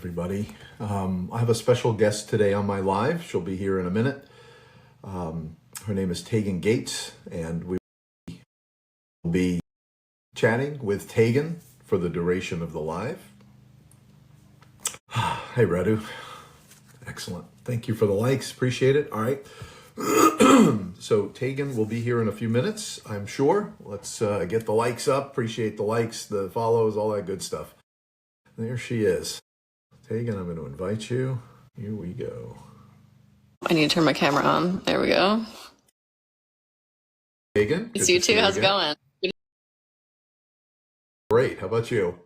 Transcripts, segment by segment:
everybody. I have a special guest today on my live. She'll be here in a minute. Her name is Taegan Gates, and we will be chatting with Taegan for the duration of the live. Hey, Radu. Excellent. Thank you for the likes. Appreciate it. All right. So Taegan will be here in a few minutes, I'm sure. Let's get the likes up. Appreciate the likes, the follows, all that good stuff. There she is. Taegan, I'm going to invite you. Here we go. I need to turn my camera on. There we go. Taegan? It's you too. How's it going? Great. How about you?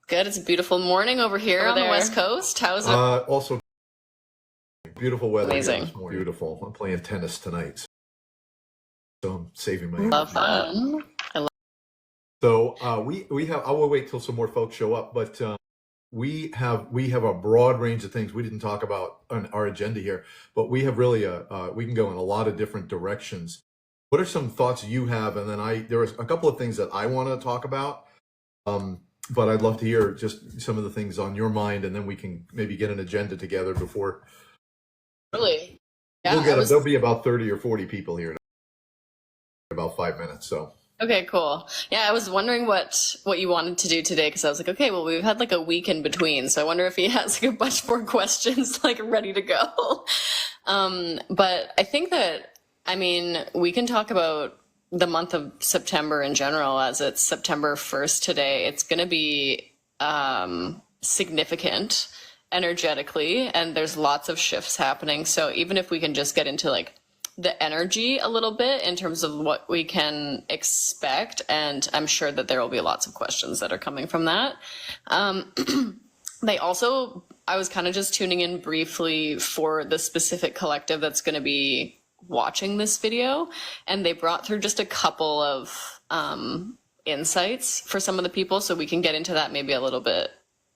Good. It's a beautiful morning over here on the West Coast. How's it? Also, beautiful weather. Amazing. Beautiful. I'm playing tennis tonight, so I'm saving my Love fun. So we have. I will wait till some more folks show up, but we have a broad range of things we didn't talk about on our agenda here, but we have really we can go in a lot of different directions. What are some thoughts you have? And then there was a couple of things that I want to talk about, but I'd love to hear just some of the things on your mind, and then we can maybe get an agenda together before. Really? Yeah. There'll be about 30 or 40 people here in about 5 minutes. So. Okay, cool. Yeah, I was wondering what you wanted to do today, because I was like, okay, well, we've had like a week in between, so I wonder if he has like a bunch more questions like ready to go. But I think that, we can talk about the month of September in general, as it's September 1st today. It's going to be significant energetically, and there's lots of shifts happening. So even if we can just get into like the energy a little bit in terms of what we can expect, and I'm sure that there will be lots of questions that are coming from that. I was kind of just tuning in briefly for the specific collective that's going to be watching this video, and they brought through just a couple of insights for some of the people, so we can get into that maybe a little bit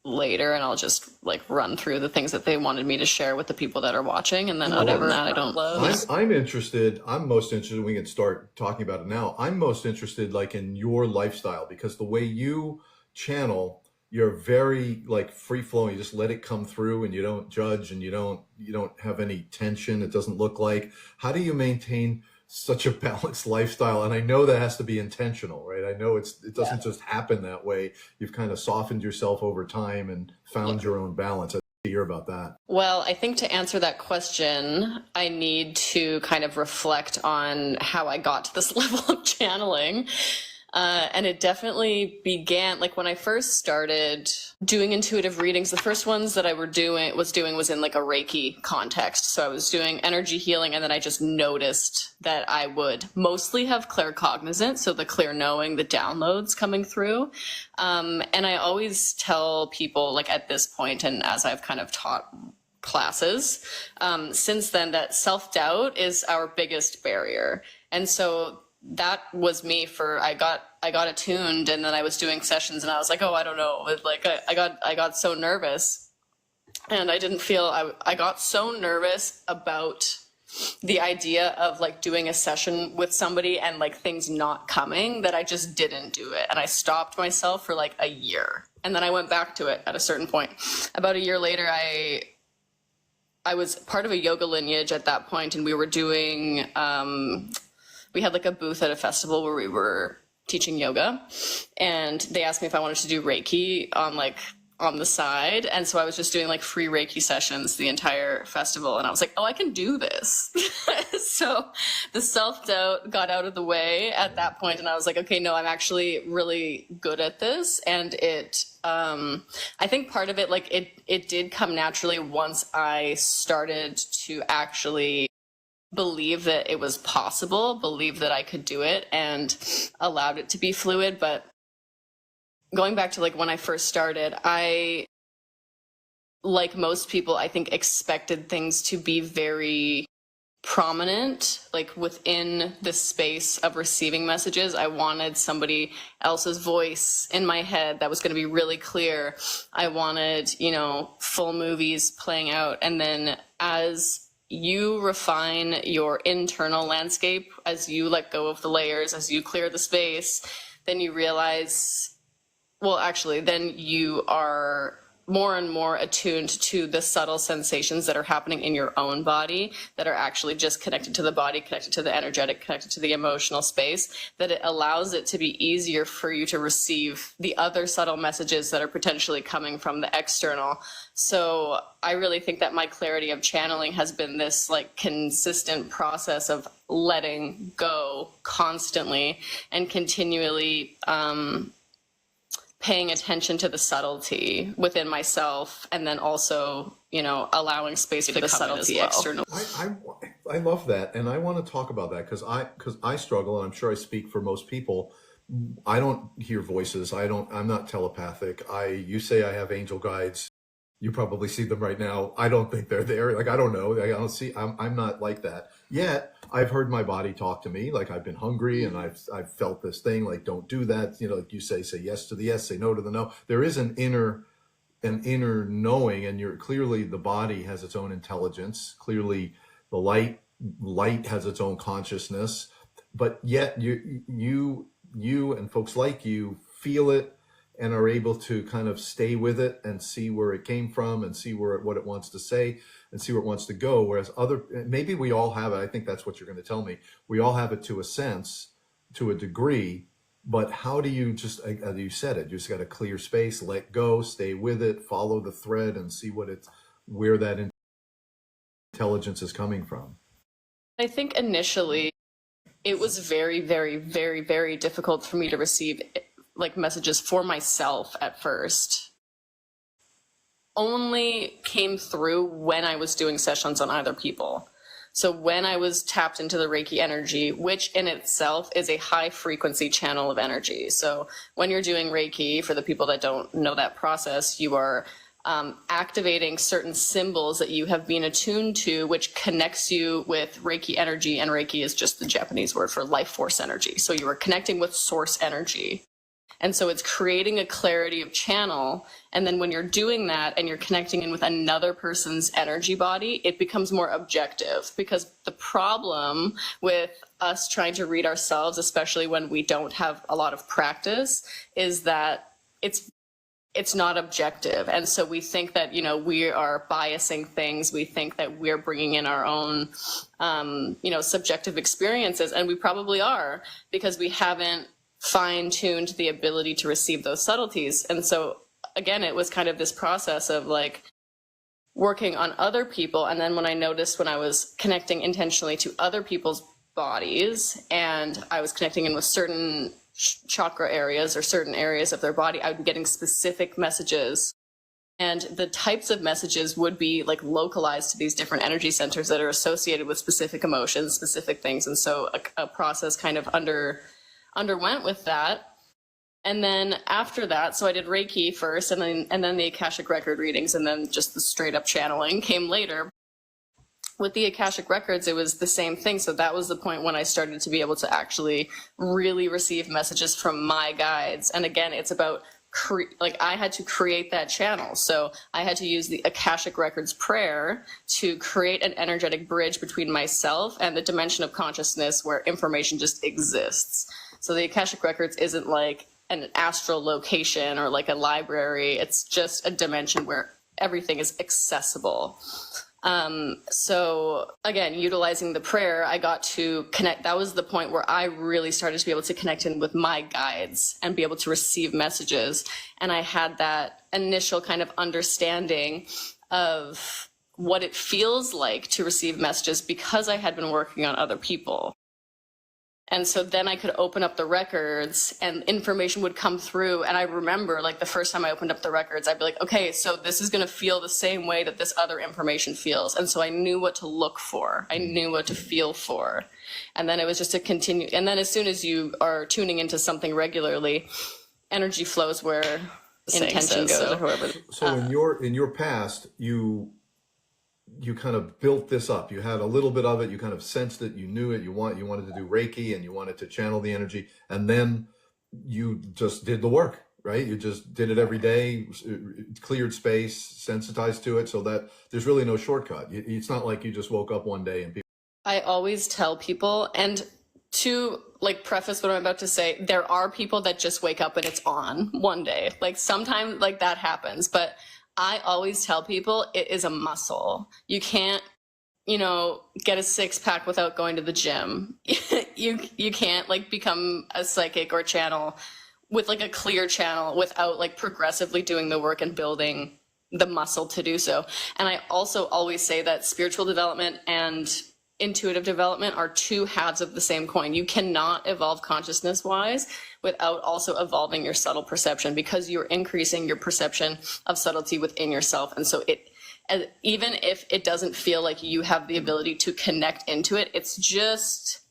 later, and I'll just like run through the things that they wanted me to share with the people that are watching, and then whatever that I don't love. I'm interested. I'm most interested. We can start talking about it now. I'm most interested like in your lifestyle, because the way you channel, you're very like free flowing. You just let it come through, and you don't judge, and you don't have any tension. It doesn't look like. How do you maintain such a balanced lifestyle? And I know that has to be intentional, right? I know it doesn't just happen that way. You've kind of softened yourself over time and found your own balance. I'd like to hear about that. Well, I think to answer that question, I need to kind of reflect on how I got to this level of channeling. And it definitely began like when I first started doing intuitive readings. The first ones that I was doing was in like a Reiki context. So I was doing energy healing, and then I just noticed that I would mostly have claircognizance, so the clear knowing, the downloads coming through. And I always tell people, like at this point, and as I've kind of taught classes since then, that self-doubt is our biggest barrier. And so that was me I got attuned, and then I was doing sessions, and I was like, oh, I don't know. Like I got so nervous, and I didn't feel, I got so nervous about the idea of like doing a session with somebody and like things not coming, that I just didn't do it. And I stopped myself for like a year, and then I went back to it at a certain point. About a year later, I was part of a yoga lineage at that point, and we were doing, we had like a booth at a festival where we were teaching yoga, and they asked me if I wanted to do Reiki on the side. And so I was just doing like free Reiki sessions the entire festival. And I was like, oh, I can do this. So the self-doubt got out of the way at that point. And I was like, okay, no, I'm actually really good at this. And I think part of it, like it did come naturally once I started to actually believe that it was possible, believe that I could do it, and allowed it to be fluid. But going back to like when I first started, I, like most people, I think expected things to be very prominent, like within the space of receiving messages. I wanted somebody else's voice in my head that was going to be really clear. I wanted, full movies playing out. And then as you refine your internal landscape, as you let go of the layers, as you clear the space, then you realize, then you are more and more attuned to the subtle sensations that are happening in your own body that are actually just connected to the body, connected to the energetic, connected to the emotional space, that it allows it to be easier for you to receive the other subtle messages that are potentially coming from the external. So I really think that my clarity of channeling has been this like consistent process of letting go constantly and continually paying attention to the subtlety within myself, and then also, you know, allowing space for the subtlety external. I love that, and I want to talk about that because I struggle, and I'm sure I speak for most people. I don't hear voices. I'm not telepathic. You say I have angel guides. You probably see them right now. I don't think they're there. Like, I don't know. I don't see. I'm not like that. Yet I've heard my body talk to me. Like, I've been hungry and I've felt this thing. Like, don't do that. You know, like you say yes to the yes, say no to the no. There is an inner knowing, and you're clearly, the body has its own intelligence. Clearly, the light has its own consciousness. But yet you and folks like you feel it and are able to kind of stay with it and see where it came from and see what it wants to say and see where it wants to go. Whereas maybe we all have it. I think that's what you're going to tell me. We all have it to a sense, to a degree, but how do you just, as you said it, you just got to clear space, let go, stay with it, follow the thread and see where that intelligence is coming from. I think initially it was very, very, very, very difficult for me to receive like messages for myself at first. Only came through when I was doing sessions on other people. So when I was tapped into the Reiki energy, which in itself is a high frequency channel of energy. So when you're doing Reiki, for the people that don't know that process, you are activating certain symbols that you have been attuned to, which connects you with Reiki energy. And Reiki is just the Japanese word for life force energy. So you are connecting with source energy. And so it's creating a clarity of channel. And then when you're doing that and you're connecting in with another person's energy body, it becomes more objective. Because the problem with us trying to read ourselves, especially when we don't have a lot of practice, is that it's not objective. And so we think that, you know, we are biasing things. We think that we're bringing in our own, you know, subjective experiences. And we probably are, because we haven't fine-tuned the ability to receive those subtleties. And so again, it was kind of this process of like working on other people. And then when I noticed, when I was connecting intentionally to other people's bodies and I was connecting in with certain chakra areas or certain areas of their body, I would be getting specific messages. And the types of messages would be like localized to these different energy centers that are associated with specific emotions, specific things. And so a process kind of underwent with that. And then after that, so I did Reiki first, and then the Akashic record readings, and then just the straight up channeling came later. With the Akashic records, it was the same thing. So that was the point when I started to be able to actually really receive messages from my guides. And again, it's about I had to create that channel. So I had to use the Akashic records prayer to create an energetic bridge between myself and the dimension of consciousness where information just exists. So the Akashic records isn't like an astral location or like a library. It's just a dimension where everything is accessible. So again, utilizing the prayer, I got to connect. That was the point where I really started to be able to connect in with my guides and be able to receive messages. And I had that initial kind of understanding of what it feels like to receive messages because I had been working on other people. And so then I could open up the records and information would come through. And I remember like the first time I opened up the records, I'd be like, okay, so this is going to feel the same way that this other information feels. And so I knew what to look for. I knew what to feel for. And then it was just to continue. And then as soon as you are tuning into something regularly, energy flows where intention goes, or whoever. So in your past, you kind of built this up. You had a little bit of it. You kind of sensed it. You knew it. You wanted to do Reiki and you wanted to channel the energy. And then you just did the work, right? You just did it every day, cleared space, sensitized to it, so that there's really no shortcut. It's not like you just woke up one day and people. I always tell people, and to like preface what I'm about to say, there are people that just wake up and it's on one day. Like sometimes like that happens, but I always tell people it is a muscle. You can't, get a six pack without going to the gym. You can't like become a psychic or channel with like a clear channel without like progressively doing the work and building the muscle to do so. And I also always say that spiritual development and intuitive development are two halves of the same coin. You cannot evolve consciousness wise without also evolving your subtle perception, because you're increasing your perception of subtlety within yourself. And so even if it doesn't feel like you have the ability to connect into it, it's just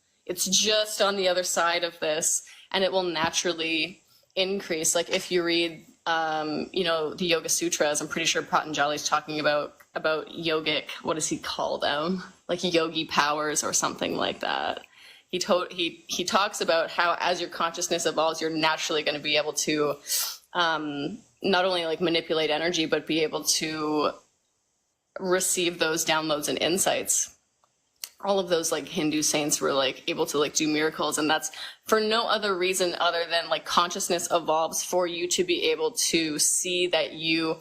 on the other side of this, and it will naturally increase. Like if you read the Yoga Sutras, I'm pretty sure Patanjali's talking about yogic, what does he call them? Like yogi powers or something like that. He talks about how as your consciousness evolves, you're naturally going to be able to not only like manipulate energy, but be able to receive those downloads and insights. All of those like Hindu saints were like able to like do miracles, and that's for no other reason other than like consciousness evolves for you to be able to see that you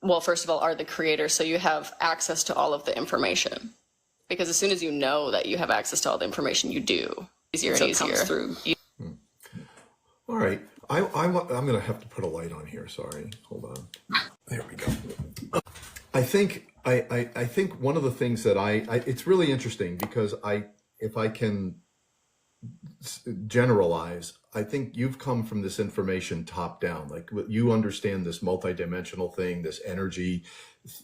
well, first of all, are the creator, so you have access to all of the information. Because as soon as you know that you have access to all the information, you do. Easier and easier. Comes through. All right. I'm going to have to put a light on here. Sorry. Hold on. There we go. I think one of the things that it's really interesting because if I can generalize, I think you've come from this information top down. Like you understand this multidimensional thing, this energy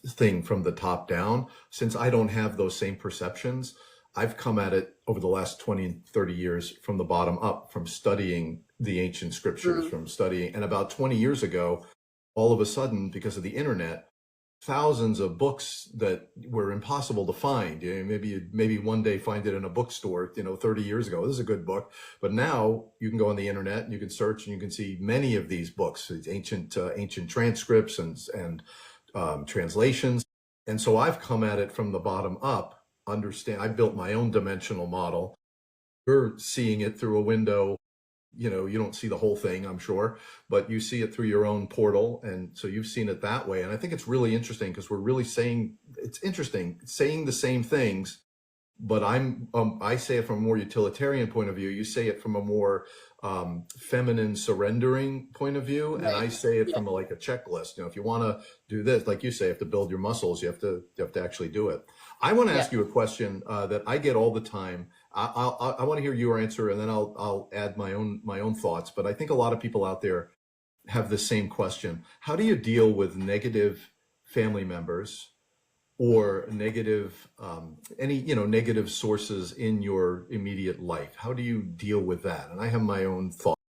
thing from the top down. Since I don't have those same perceptions, I've come at it over the last 20 and 30 years from the bottom up, from studying the ancient scriptures, from studying. And about 20 years ago, all of a sudden, because of the internet, thousands of books that were impossible to find. Maybe one day find it in a bookstore, 30 years ago. This is a good book. But now you can go on the internet and you can search and you can see many of these books, ancient transcripts and translations. And so I've come at it from the bottom up. I built my own dimensional model. You're seeing it through a window. You don't see the whole thing, I'm sure, but you see it through your own portal. And so you've seen it that way. And I think it's really interesting because we're really saying the same things, but I say it from a more utilitarian point of view. You say it from a more feminine surrendering point of view. Right. And I say it from like a checklist. If you want to do this, like you say, you have to build your muscles, you have to actually do it. I want to ask you a question that I get all the time. I want to hear your answer, and then I'll add my own thoughts. But I think a lot of people out there have the same question. How do you deal with negative family members or negative negative sources in your immediate life? How do you deal with that? And I have my own thoughts,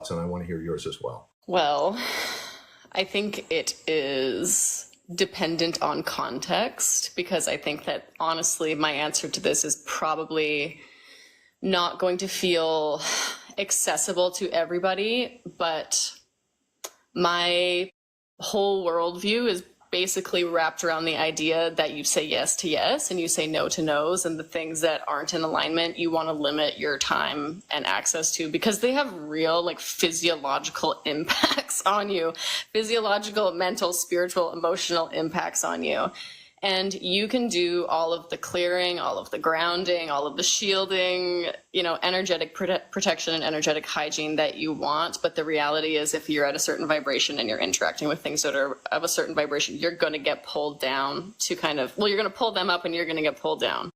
and I want to hear yours as well. Well, I think it is dependent on context, because I think that honestly my answer to this is probably not going to feel accessible to everybody, but my whole worldview is basically wrapped around the idea that you say yes to yes and you say no to no's, and the things that aren't in alignment you want to limit your time and access to, because they have real like physiological impacts on you, physiological, mental, spiritual, emotional impacts on you. And you can do all of the clearing, all of the grounding, all of the shielding, energetic protection and energetic hygiene that you want. But the reality is, if you're at a certain vibration and you're interacting with things that are of a certain vibration, you're going to get pulled down to you're going to pull them up and you're going to get pulled down.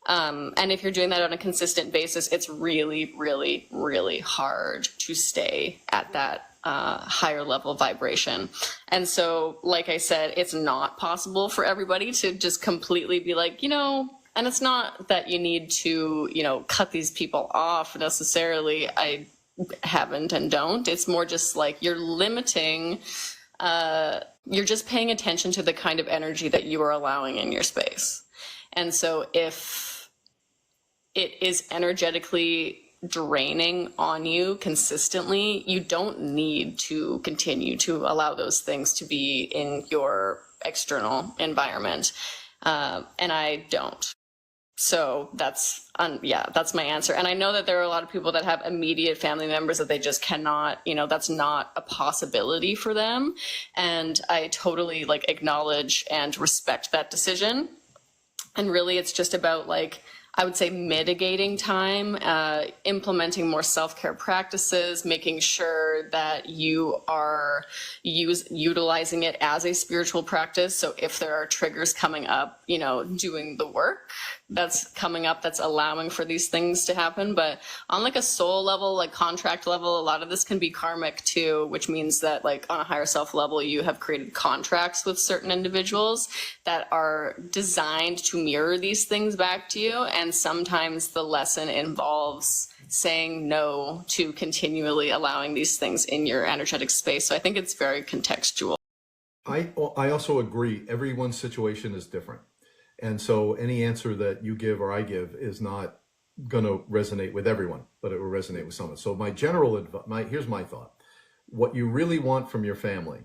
And if you're doing that on a consistent basis, it's really, really, really hard to stay at that higher level vibration. And so, like I said, it's not possible for everybody to just completely be like, and it's not that you need to, cut these people off necessarily. I haven't and don't. It's more just like you're limiting, you're just paying attention to the kind of energy that you are allowing in your space. And so if it is energetically draining on you consistently, you don't need to continue to allow those things to be in your external environment. And I don't. So that's my answer. And I know that there are a lot of people that have immediate family members that they just cannot, that's not a possibility for them. And I totally like acknowledge and respect that decision. And really it's just about like, I would say mitigating time, implementing more self-care practices, making sure that you are utilizing it as a spiritual practice. So if there are triggers coming up, doing the work that's coming up, that's allowing for these things to happen. But on like a soul level, like contract level, a lot of this can be karmic too, which means that like on a higher self level, you have created contracts with certain individuals that are designed to mirror these things back to you. And sometimes the lesson involves saying no to continually allowing these things in your energetic space. So I think it's very contextual. I also agree. Everyone's situation is different. And so any answer that you give or I give is not going to resonate with everyone, but it will resonate with someone. So my general advice, here's my thought. What you really want from your family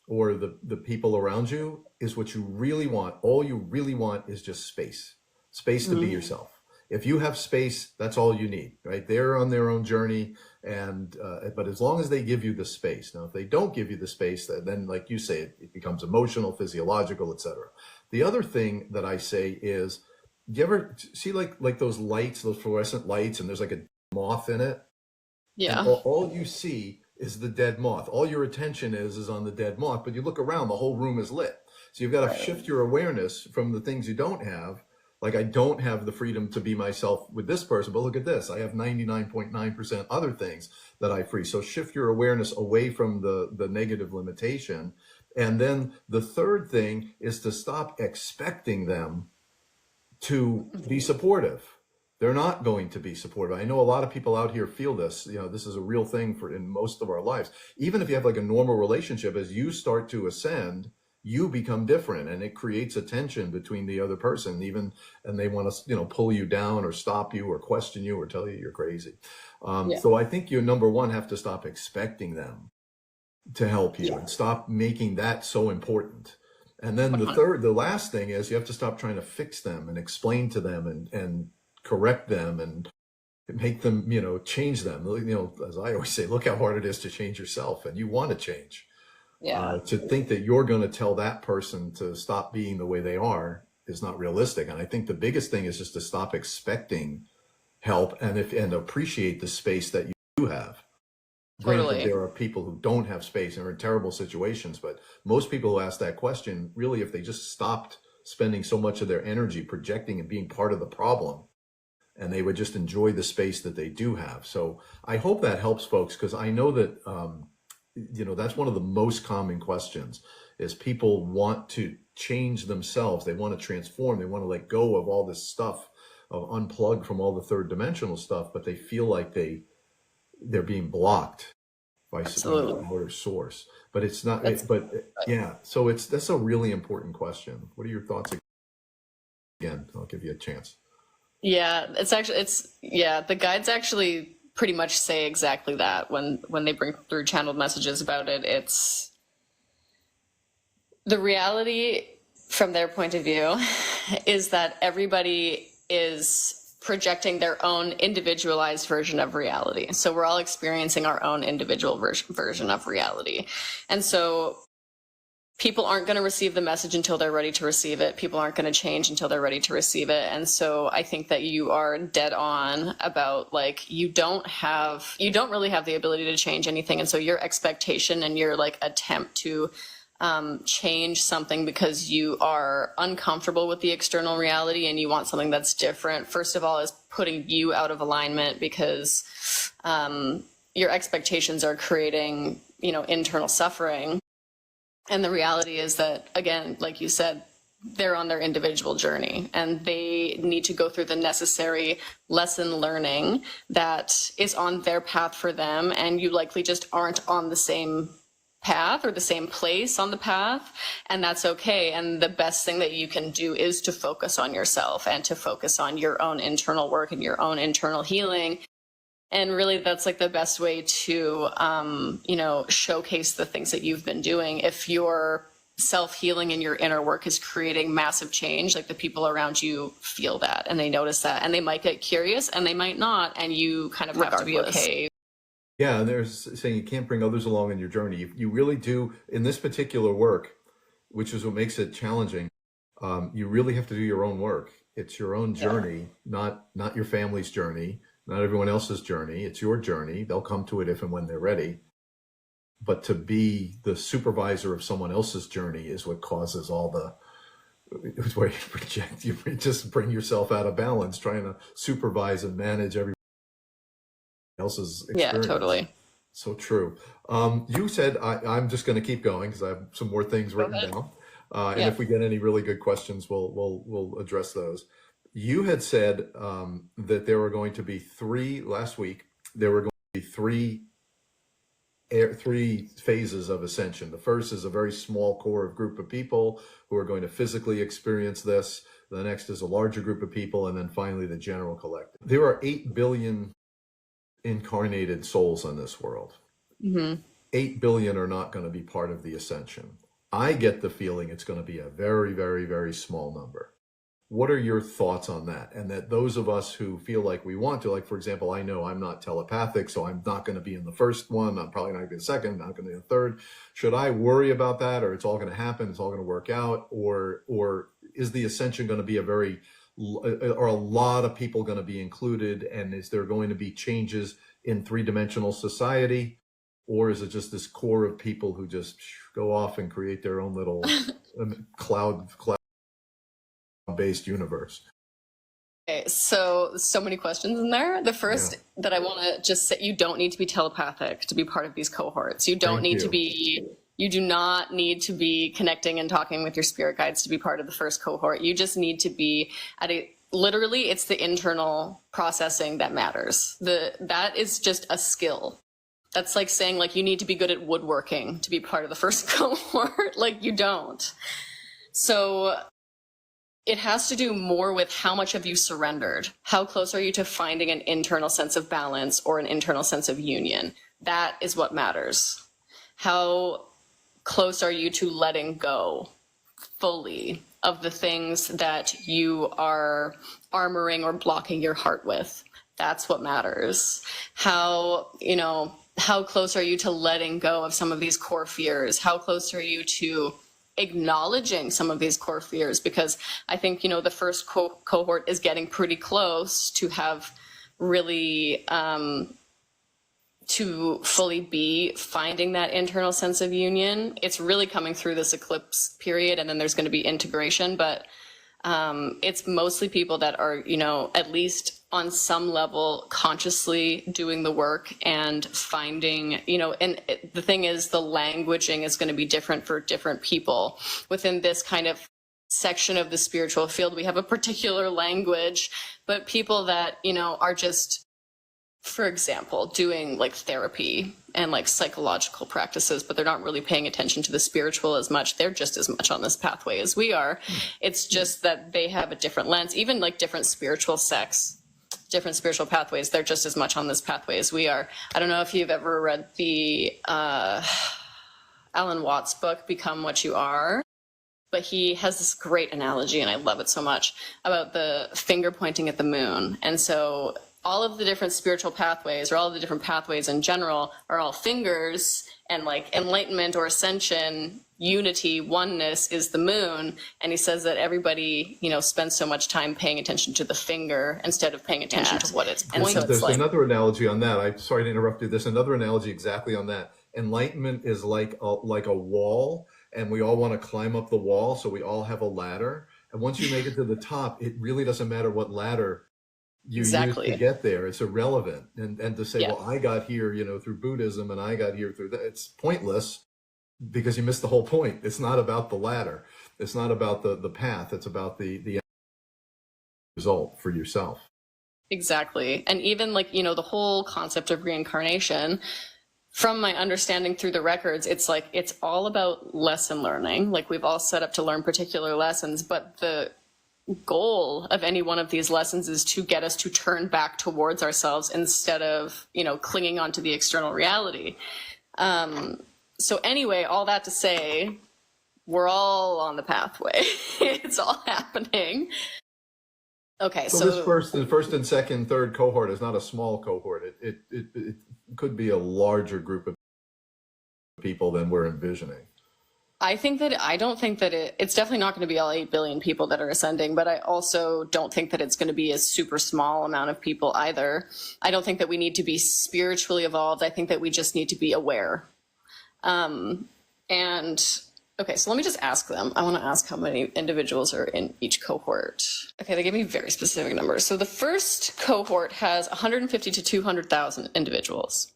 or the people around you is what you really want. All you really want is just space to be yourself. If you have space, that's all you need, right? They're on their own journey. And, but as long as they give you the space, now, if they don't give you the space, then like you say, it becomes emotional, physiological, etc. The other thing that I say is, do you ever see like those lights, those fluorescent lights, and there's like a moth in it? Yeah. And all you see is the dead moth. All your attention is on the dead moth, but you look around, the whole room is lit. So you've got to shift your awareness from the things you don't have. Like I don't have the freedom to be myself with this person, but look at this. I have 99.9% other things that I free. So shift your awareness away from the negative limitation. And then the third thing is to stop expecting them to be supportive. They're not going to be supportive. I know a lot of people out here feel this, this is a real thing in most of our lives. Even if you have like a normal relationship, as you start to ascend, you become different, and it creates a tension between the other person, and they want to, pull you down or stop you or question you or tell you you're crazy. So I think you, number one, have to stop expecting them to help you and stop making that so important. And then the last thing is you have to stop trying to fix them and explain to them and correct them and make them, change them. As I always say, look how hard it is to change yourself, and you want to change. To think that you're going to tell that person to stop being the way they are is not realistic. And I think the biggest thing is just to stop expecting help and appreciate the space that you do have. Totally. Granted, there are people who don't have space and are in terrible situations, but most people who ask that question, really, if they just stopped spending so much of their energy projecting and being part of the problem, and they would just enjoy the space that they do have. So I hope that helps folks, because I know that, that's one of the most common questions is people want to change themselves. They want to transform. They want to let go of all this stuff, unplug from all the third dimensional stuff, but they feel like they're being blocked by some outer source. But it's not, so that's a really important question. What are your thoughts? Again, I'll give you a chance. Yeah, the guides actually pretty much say exactly that when they bring through channeled messages about it. It's the reality from their point of view is that everybody is projecting their own individualized version of reality. So we're all experiencing our own individual version of reality. And so people aren't going to receive the message until they're ready to receive it. People aren't going to change until they're ready to receive it. And so I think that you are dead on about like, you don't really have the ability to change anything. And so your expectation and your like attempt to change something because you are uncomfortable with the external reality and you want something that's different, first of all, is putting you out of alignment, because your expectations are creating, internal suffering. And the reality is that, again, like you said, they're on their individual journey and they need to go through the necessary lesson learning that is on their path for them. And you likely just aren't on the same path or the same place on the path. And that's okay. And the best thing that you can do is to focus on yourself and to focus on your own internal work and your own internal healing. And really, that's like the best way to, showcase the things that you've been doing. If you're self-healing in your inner work is creating massive change, like the people around you feel that and they notice that, and they might get curious and they might not, and you kind of have to be okay. Yeah, and there's saying you can't bring others along in your journey. You really do in this particular work, which is what makes it challenging. You really have to do your own work. It's your own journey, not your family's journey, not everyone else's journey. It's your journey. They'll come to it if and when they're ready. But to be the supervisor of someone else's journey is what causes all the, it's where you project, you just bring yourself out of balance, trying to supervise and manage everyone else's experience. Yeah, totally. So true. You said, I'm just going to keep going because I have some more things written down. And if we get any really good questions, we'll address those. You had said that there were going to be last week, there were going to be three phases of ascension. The first is a very small core of group of people who are going to physically experience this. The next is a larger group of people. And then finally, the general collective. There are 8 billion incarnated souls in this world. 8 billion are not going to be part of the ascension. I get the feeling it's going to be a very, very, very small number. What are your thoughts on that? And that those of us who feel like we want to, like, for example, I know I'm not telepathic, so I'm not going to be in the first one. I'm probably not going to be the second, not going to be the third. Should I worry about that, or it's all going to happen, it's all going to work out? Or is the ascension going to be are a lot of people going to be included? And is there going to be changes in three-dimensional society? Or is it just this core of people who just go off and create their own little cloud-based universe? Okay, so many questions in there. The first that I want to just say, you don't need to be telepathic to be part of these cohorts. You don't need to be, you do not need to be connecting and talking with your spirit guides to be part of the first cohort. You just need to be literally, it's the internal processing that matters. That is just a skill. That's like saying, like, you need to be good at woodworking to be part of the first cohort. Like, you don't. So it has to do more with how much have you surrendered? How close are you to finding an internal sense of balance or an internal sense of union? That is what matters. How close are you to letting go fully of the things that you are armoring or blocking your heart with? That's what matters. How close are you to letting go of some of these core fears? How close are you to acknowledging some of these core fears? Because I think, the first cohort is getting pretty close to have really, to fully be finding that internal sense of union. It's really coming through this eclipse period, and then there's going to be integration, but it's mostly people that are, at least on some level consciously doing the work and finding, and the thing is, the languaging is going to be different for different people. Within this kind of section of the spiritual field, we have a particular language, but people that, are just, for example, doing like therapy and like psychological practices, but they're not really paying attention to the spiritual as much. They're just as much on this pathway as we are. It's just that they have a different lens, even like different spiritual sects, different spiritual pathways. They're just as much on this pathway as we are. I don't know if you've ever read the Alan Watts book, Become What You Are, but he has this great analogy, and I love it so much, about the finger pointing at the moon. And so all of the different spiritual pathways, or all of the different pathways in general, are all fingers, and like enlightenment or ascension, unity, oneness is the moon. And he says that everybody, spends so much time paying attention to the finger instead of paying attention to what it's pointing. And so there's another analogy on that. I'm sorry to interrupt you. There's another analogy exactly on that. Enlightenment is like a wall, and we all want to climb up the wall, so we all have a ladder. And once you make it to the top, it really doesn't matter what ladder you use to get there. It's irrelevant. And to say, well, I got here, through Buddhism, and I got here through that, it's pointless, because you missed the whole point. It's not about the ladder. It's not about the path. It's about the result for yourself. Exactly. And even like, the whole concept of reincarnation, from my understanding through the records, it's like, it's all about lesson learning. Like, we've all set up to learn particular lessons, but the goal of any one of these lessons is to get us to turn back towards ourselves instead of, clinging onto the external reality. So anyway, all that to say, we're all on the pathway. It's all happening. Okay, So this first and second, third cohort is not a small cohort. It could be a larger group of people than we're envisioning. I don't think that it's definitely not going to be all 8 billion people that are ascending, but I also don't think that it's going to be a super small amount of people either. I don't think that we need to be spiritually evolved. I think that we just need to be aware. And okay, so let me just ask them. I want to ask how many individuals are in each cohort. Okay, they gave me very specific numbers. So the first cohort has 150 to 200,000 individuals.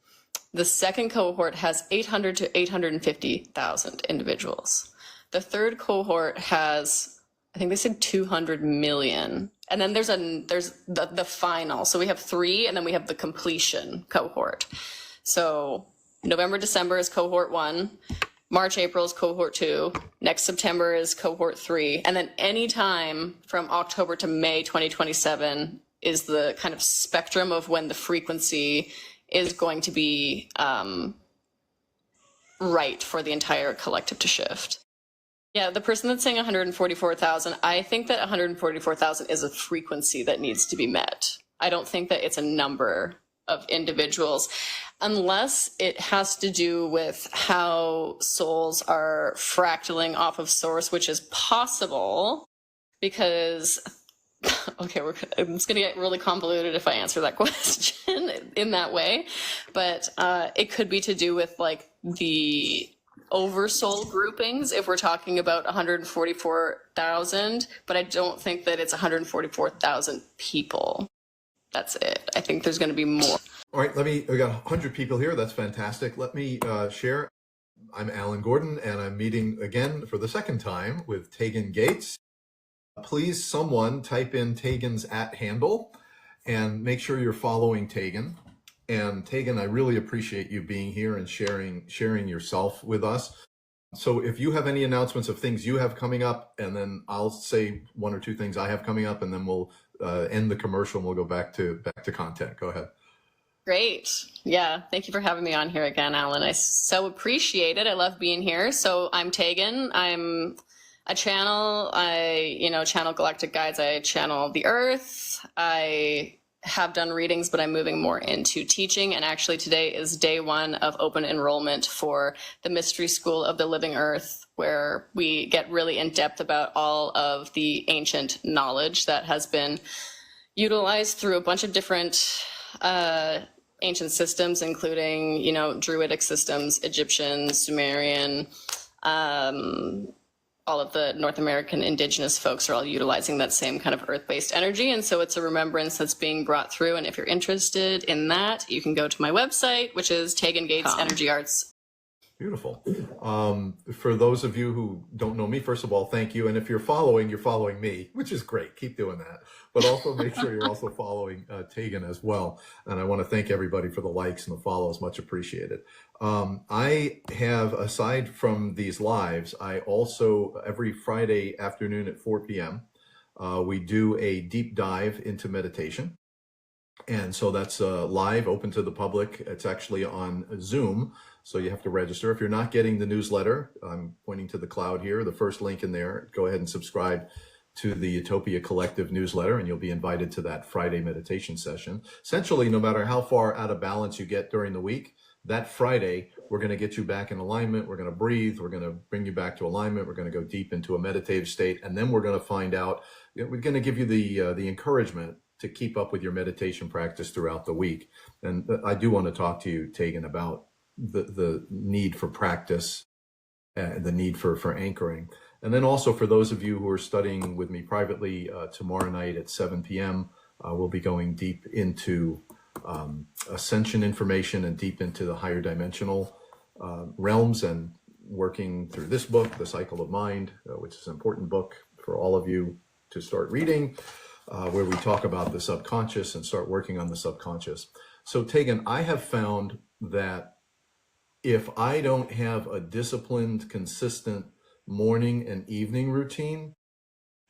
The second cohort has 800 to 850,000 individuals. The third cohort has, I think they said 200 million. And then there's the final. So we have 3, and then we have the completion cohort. So November, December is cohort 1. March, April is cohort 2. Next September is cohort 3. And then any time from October to May 2027 is the kind of spectrum of when the frequency is going to be right for the entire collective to shift. Yeah, the person that's saying 144,000, I think that 144,000 is a frequency that needs to be met. I don't think that it's a number of individuals, unless it has to do with how souls are fractaling off of source, which is possible because okay, it's going to get really convoluted if I answer that question in that way, but it could be to do with like the oversoul groupings if we're talking about 144,000, but I don't think that it's 144,000 people. That's it. I think there's going to be more. All right, we got 100 people here. That's fantastic. Let me share. I'm Alan Gordon, and I'm meeting again for the second time with Taegan Gates. Please, someone type in Taegan's @handle and make sure you're following Taegan. And Taegan, I really appreciate you being here and sharing yourself with us. So if you have any announcements of things you have coming up, and then I'll say 1 or 2 things I have coming up, and then we'll end the commercial and we'll go back to content. Go ahead. Great. Yeah. Thank you for having me on here again, Alan. I so appreciate it. I love being here. So I'm Taegan. I'm a channel. I channel galactic guides. I channel the earth. I have done readings, but I'm moving more into teaching. And actually today is day 1 of open enrollment for the Mystery School of the Living Earth, where we get really in depth about all of the ancient knowledge that has been utilized through a bunch of different ancient systems, including, Druidic systems, Egyptian, Sumerian, all of the North American indigenous folks are all utilizing that same kind of earth-based energy. And so it's a remembrance that's being brought through. And if you're interested in that, you can go to my website, which is Taegan Gates Energy Arts. Beautiful. For those of you who don't know me, first of all, thank you. And if you're following me, which is great. Keep doing that. But also make sure you're also following Taegan as well. And I want to thank everybody for the likes and the follows. Much appreciated. I have, aside from these lives, I also, every Friday afternoon at 4 p.m., we do a deep dive into meditation. And so that's live, open to the public. It's actually on Zoom, so you have to register. If you're not getting the newsletter, I'm pointing to the cloud here, the first link in there, go ahead and subscribe to the Utopia Collective newsletter, and you'll be invited to that Friday meditation session. Essentially, no matter how far out of balance you get during the week, that Friday, we're going to get you back in alignment. We're going to breathe. We're going to bring you back to alignment. We're going to go deep into a meditative state. And then we're going to find out, we're going to give you the encouragement to keep up with your meditation practice throughout the week. And I do want to talk to you, Taegan, about the need for practice, the need for anchoring. And then also for those of you who are studying with me privately, tomorrow night at 7 p.m., we'll be going deep into Ascension information and deep into the higher dimensional realms, and working through this book, The Cycle of Mind, which is an important book for all of you to start reading, where we talk about the subconscious and start working on the subconscious. So Taegan, I have found that if I don't have a disciplined, consistent morning and evening routine,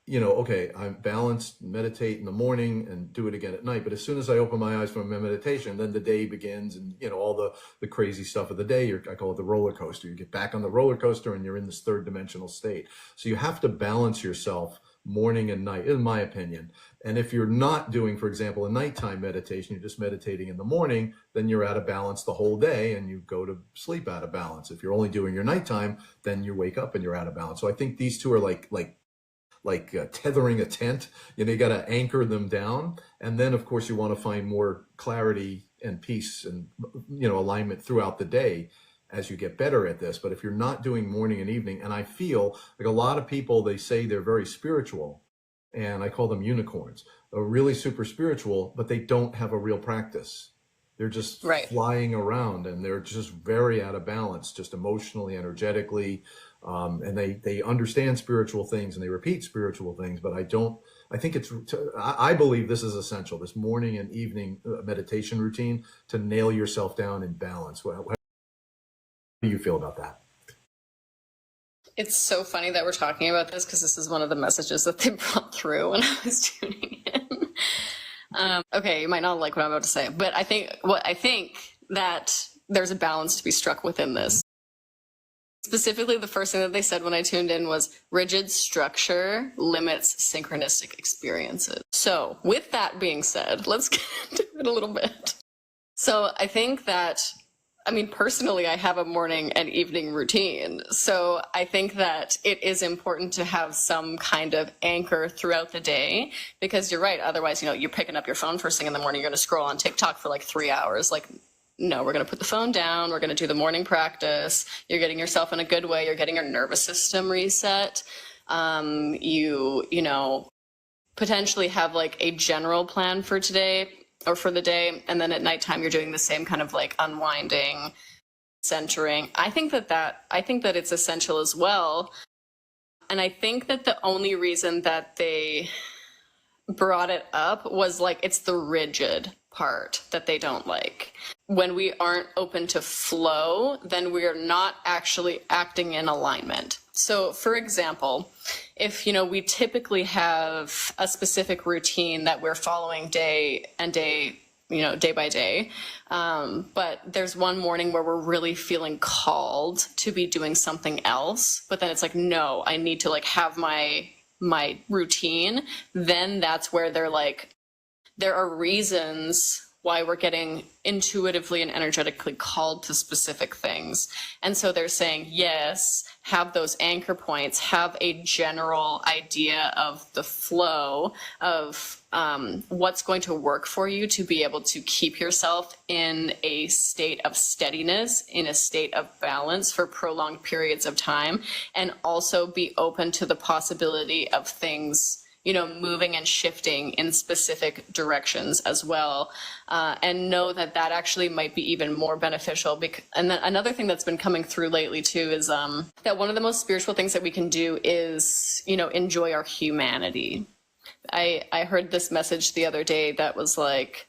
okay, I'm balanced, meditate in the morning and do it again at night. But as soon as I open my eyes from my meditation, then the day begins, and all the crazy stuff of the day, I call it the roller coaster. You get back on the roller coaster and you're in this third dimensional state. So you have to balance yourself morning and night, in my opinion. And if you're not doing, for example, a nighttime meditation, you're just meditating in the morning, then you're out of balance the whole day and you go to sleep out of balance. If you're only doing your nighttime, then you wake up and you're out of balance. So I think these two are like tethering a tent. You got to anchor them down. And then, of course, you want to find more clarity and peace and, alignment throughout the day as you get better at this. But if you're not doing morning and evening, and I feel like a lot of people, they say they're very spiritual, and I call them unicorns, are really super spiritual, but they don't have a real practice. They're just Right. flying around, and they're just very out of balance, just emotionally, energetically. And they understand spiritual things and they repeat spiritual things, but I think I believe this is essential, this morning and evening meditation routine, to nail yourself down in balance. How do you feel about that? It's so funny that we're talking about this because this is one of the messages that they brought through when I was tuning in. Okay, you might not like what I'm about to say, but I think that there's a balance to be struck within this. Specifically, the first thing that they said when I tuned in was rigid structure limits synchronistic experiences. So with that being said, let's get into it a little bit. So I think that, personally, I have a morning and evening routine. So I think that it is important to have some kind of anchor throughout the day, because you're right. Otherwise, you're picking up your phone first thing in the morning, you're going to scroll on TikTok for like 3 hours. Like, no, we're going to put the phone down. We're going to do the morning practice. You're getting yourself in a good way. You're getting your nervous system reset. You potentially have like a general plan for today or for the day. And then at nighttime, you're doing the same kind of like unwinding, centering. I think that it's essential as well. And I think that the only reason that they brought it up was like, it's the rigid part that they don't like. When we aren't open to flow, then we are not actually acting in alignment. So for example, if, we typically have a specific routine that we're following day by day, but there's one morning where we're really feeling called to be doing something else, but then it's like, no, I need to like have my routine. Then that's where they're like, there are reasons why we're getting intuitively and energetically called to specific things. And so they're saying, yes, have those anchor points, have a general idea of the flow of what's going to work for you to be able to keep yourself in a state of steadiness, in a state of balance for prolonged periods of time, and also be open to the possibility of things moving and shifting in specific directions as well, and know that actually might be even more beneficial. And then another thing that's been coming through lately too is that one of the most spiritual things that we can do is, enjoy our humanity. I heard this message the other day that was like,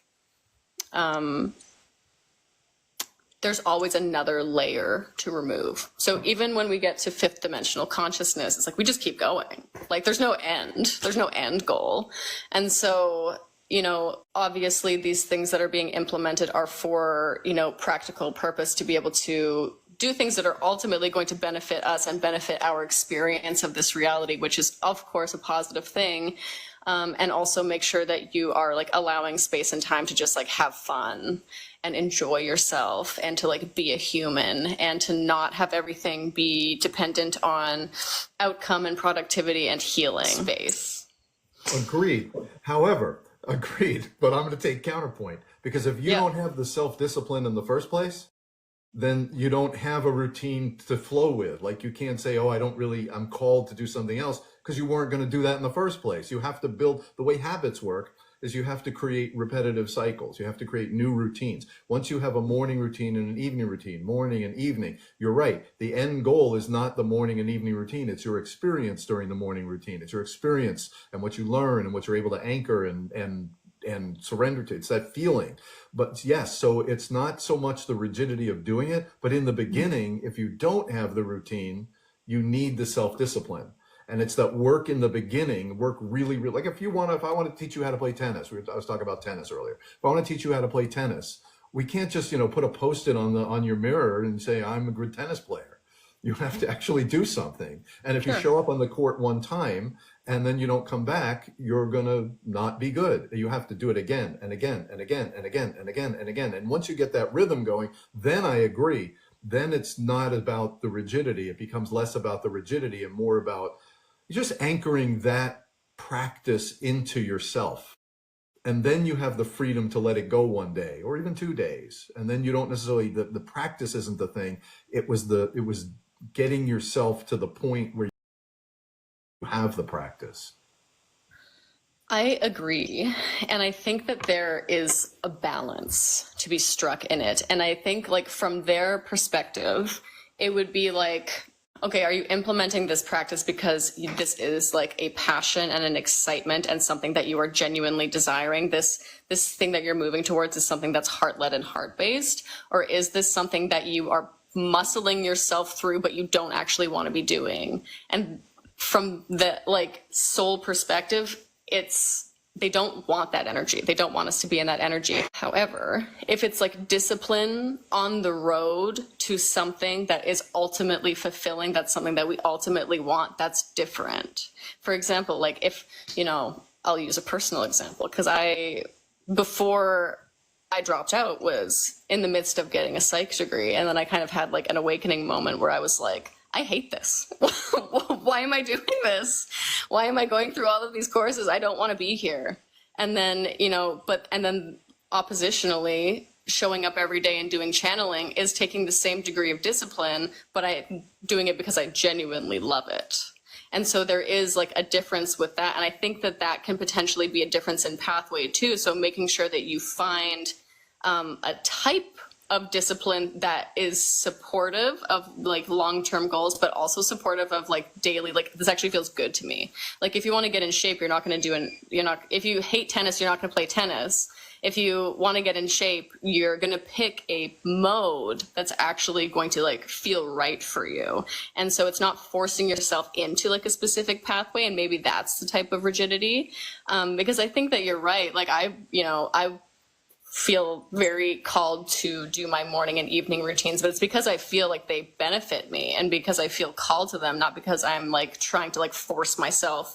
there's always another layer to remove. So even when we get to fifth dimensional consciousness, it's like we just keep going. Like there's no end. There's no end goal. And so, obviously these things that are being implemented are for, practical purpose to be able to do things that are ultimately going to benefit us and benefit our experience of this reality, which is of course a positive thing. And also make sure that you are like allowing space and time to just like have fun and enjoy yourself and to like be a human and to not have everything be dependent on outcome and productivity and healing space. Agreed. However, agreed. But I'm going to take counterpoint, because if you don't have the self-discipline in the first place, then you don't have a routine to flow with. Like you can't say, oh, I'm called to do something else, because you weren't going to do that in the first place. You have to build, the way habits work is you have to create repetitive cycles. You have to create new routines. Once you have a morning routine and an evening routine, morning and evening, you're right. The end goal is not the morning and evening routine. It's your experience during the morning routine. It's your experience and what you learn and what you're able to anchor and surrender to. It's that feeling. But yes, so it's not so much the rigidity of doing it, but in the beginning, if you don't have the routine, you need the self-discipline. And it's that work in the beginning, work really, really, like if I want to teach you how to play tennis, I was talking about tennis earlier. If I want to teach you how to play tennis, we can't just, put a post-it on your mirror and say, I'm a good tennis player. You have to actually do something. And if you Sure. show up on the court one time and then you don't come back, you're going to not be good. You have to do it again and again and again and again and again and again. And once you get that rhythm going, then I agree. Then it's not about the rigidity. It becomes less about the rigidity and more about just anchoring that practice into yourself. And then you have the freedom to let it go one day or even 2 days. And then you don't necessarily, the practice isn't the thing. It was getting yourself to the point where you have the practice. I agree. And I think that there is a balance to be struck in it. And I think, like, from their perspective, it would be like, okay, are you implementing this practice because this is like a passion and an excitement and something that you are genuinely desiring? This thing that you're moving towards is something that's heart-led and heart-based? Or is this something that you are muscling yourself through but you don't actually want to be doing? And from the like soul perspective, they don't want that energy. They don't want us to be in that energy. However, if it's like discipline on the road to something that is ultimately fulfilling, that's something that we ultimately want, that's different. For example, like if, I'll use a personal example, because before I dropped out, was in the midst of getting a psych degree. And then I kind of had like an awakening moment where I was like, I hate this. Why am I doing this? Why am I going through all of these courses? I don't want to be here. And then, and then oppositionally, showing up every day and doing channeling is taking the same degree of discipline, but I'm doing it because I genuinely love it. And so there is like a difference with that. And I think that can potentially be a difference in pathway too. So making sure that you find a type of discipline that is supportive of like long-term goals, but also supportive of like daily, like this actually feels good to me. Like if you want to get in shape, if you hate tennis, you're not going to play tennis. If you want to get in shape, you're going to pick a mode that's actually going to like feel right for you. And so it's not forcing yourself into like a specific pathway. And maybe that's the type of rigidity. Because I think that you're right. Like I feel very called to do my morning and evening routines, but it's because I feel like they benefit me and because I feel called to them, not because I'm like trying to like force myself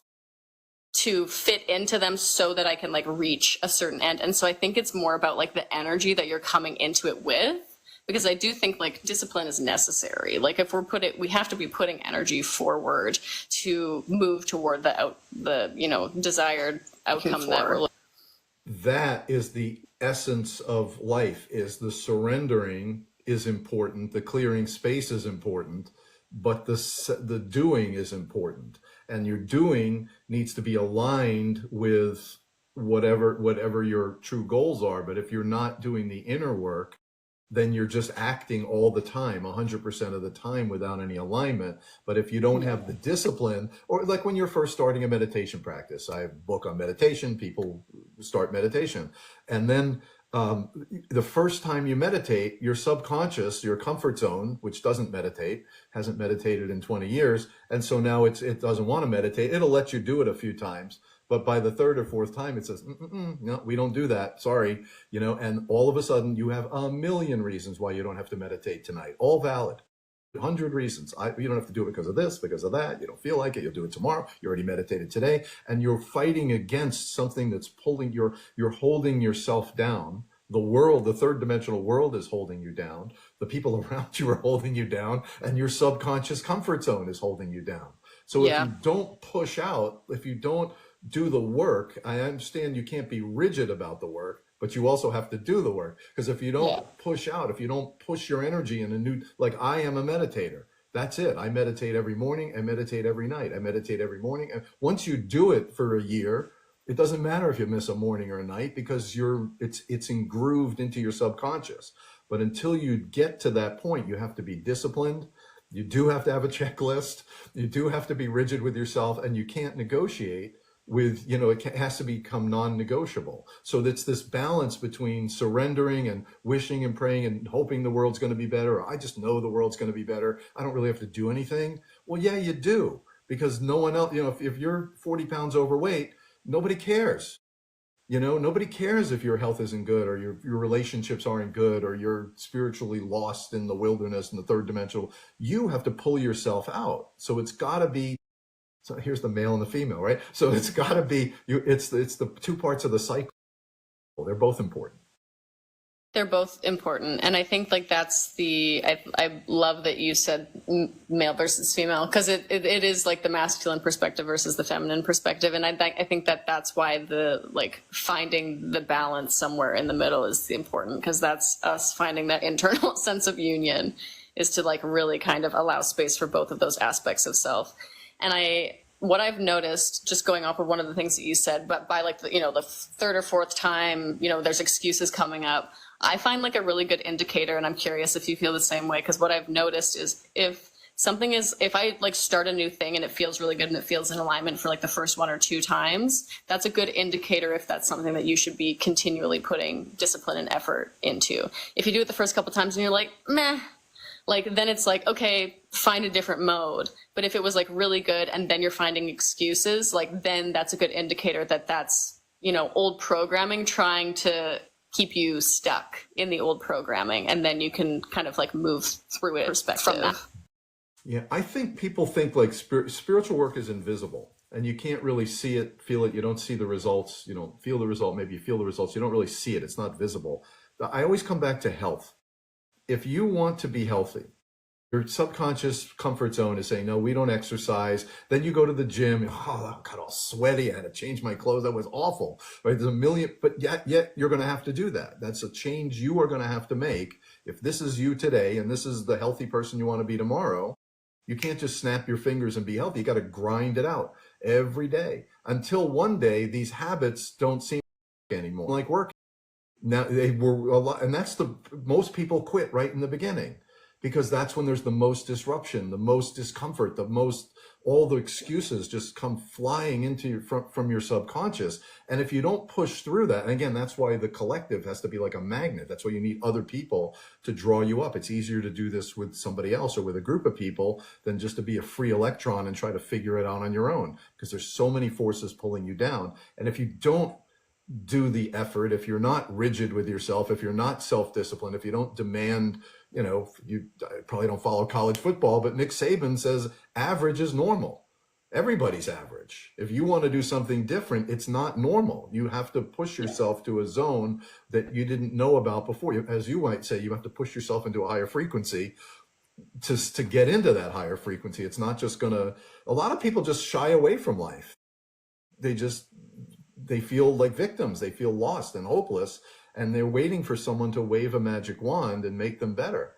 to fit into them so that I can like reach a certain end. And so I think it's more about like the energy that you're coming into it with, because I do think like discipline is necessary. Like if we have to be putting energy forward to move toward the desired outcome that we're looking. That is the essence of life. Is the surrendering is important, the clearing space is important, but the doing is important. And your doing needs to be aligned with whatever your true goals are. But if you're not doing the inner work, then you're just acting all the time, 100% of the time without any alignment. But if you don't have the discipline, or like when you're first starting a meditation practice, I have a book on meditation, people start meditation. And then the first time you meditate, your subconscious, your comfort zone, which doesn't meditate, hasn't meditated in 20 years. And so now it doesn't want to meditate. It'll let you do it a few times. But by the third or fourth time, it says, no, we don't do that. Sorry. And all of a sudden you have a million reasons why you don't have to meditate tonight. All valid. 100 reasons. You don't have to do it because of this, because of that. You don't feel like it. You'll do it tomorrow. You already meditated today. And you're fighting against something that's you're holding yourself down. The world, the third dimensional world is holding you down. The people around you are holding you down, and your subconscious comfort zone is holding you down. So if you don't push out, if you don't do the work, I understand you can't be rigid about the work, but you also have to do the work. Because if you don't push out, if you don't push your energy in a new, like I am a meditator, that's it. I meditate every morning. I meditate every night. I meditate every morning. And once you do it for a year, it doesn't matter if you miss a morning or a night, because it's engrooved into your subconscious. But until you get to that point, you have to be disciplined. You do have to have a checklist. You do have to be rigid with yourself, and you can't negotiate with, it has to become non-negotiable. So it's this balance between surrendering and wishing and praying and hoping the world's going to be better. Or I just know the world's going to be better. I don't really have to do anything. Well, yeah, you do. because no one else, if you're 40 pounds overweight, nobody cares. Nobody cares if your health isn't good, or your relationships aren't good, or you're spiritually lost in the wilderness in the third dimensional. You have to pull yourself out. So it's got to be, so here's the male and the female, right? So it's got to be, it's the two parts of the cycle. They're both important. They're both important. And I think like that's I love that you said male versus female, because it is like the masculine perspective versus the feminine perspective. And I think that that's why the like finding the balance somewhere in the middle is important, because that's us finding that internal sense of union, is to like really kind of allow space for both of those aspects of self. And what I've noticed, just going off of one of the things that you said, but by like the third or fourth time, there's excuses coming up, I find like a really good indicator, and I'm curious if you feel the same way, because what I've noticed is if I like start a new thing and it feels really good and it feels in alignment for like the first one or two times, that's a good indicator if that's something that you should be continually putting discipline and effort into. If you do it the first couple times and you're like, meh, like then it's like, okay, find a different mode. But if it was like really good and then you're finding excuses, like then that's a good indicator that that's, old programming trying to keep you stuck in the old programming, and then you can kind of like move through it from that. Yeah, I think people think like spiritual work is invisible, and you can't really see it, feel it. You don't see the results. You don't feel the result. Maybe you feel the results. You don't really see it. It's not visible. I always come back to health. If you want to be healthy, your subconscious comfort zone is saying, no, we don't exercise. Then you go to the gym. Oh, I got all sweaty. I had to change my clothes. That was awful. Right? There's a million, but yet you're going to have to do that. That's a change you are going to have to make. If this is you today, and this is the healthy person you want to be tomorrow, you can't just snap your fingers and be healthy. You got to grind it out every day until one day these habits don't seem anymore like working. Now they were a lot, and that's most people quit right in the beginning, because that's when there's the most disruption, the most discomfort, all the excuses just come flying into from your subconscious. And if you don't push through that, and again, that's why the collective has to be like a magnet. That's why you need other people to draw you up. It's easier to do this with somebody else or with a group of people than just to be a free electron and try to figure it out on your own, because there's so many forces pulling you down. And if you don't do the effort, if you're not rigid with yourself, if you're not self-disciplined, if you don't demand, you probably don't follow college football, but Nick Saban says average is normal. Everybody's average. If you want to do something different, it's not normal. You have to push yourself to a zone that you didn't know about before. As you might say, you have to push yourself into a higher frequency to get into that higher frequency. It's not just a lot of people just shy away from life. They feel like victims. They feel lost and hopeless, and they're waiting for someone to wave a magic wand and make them better.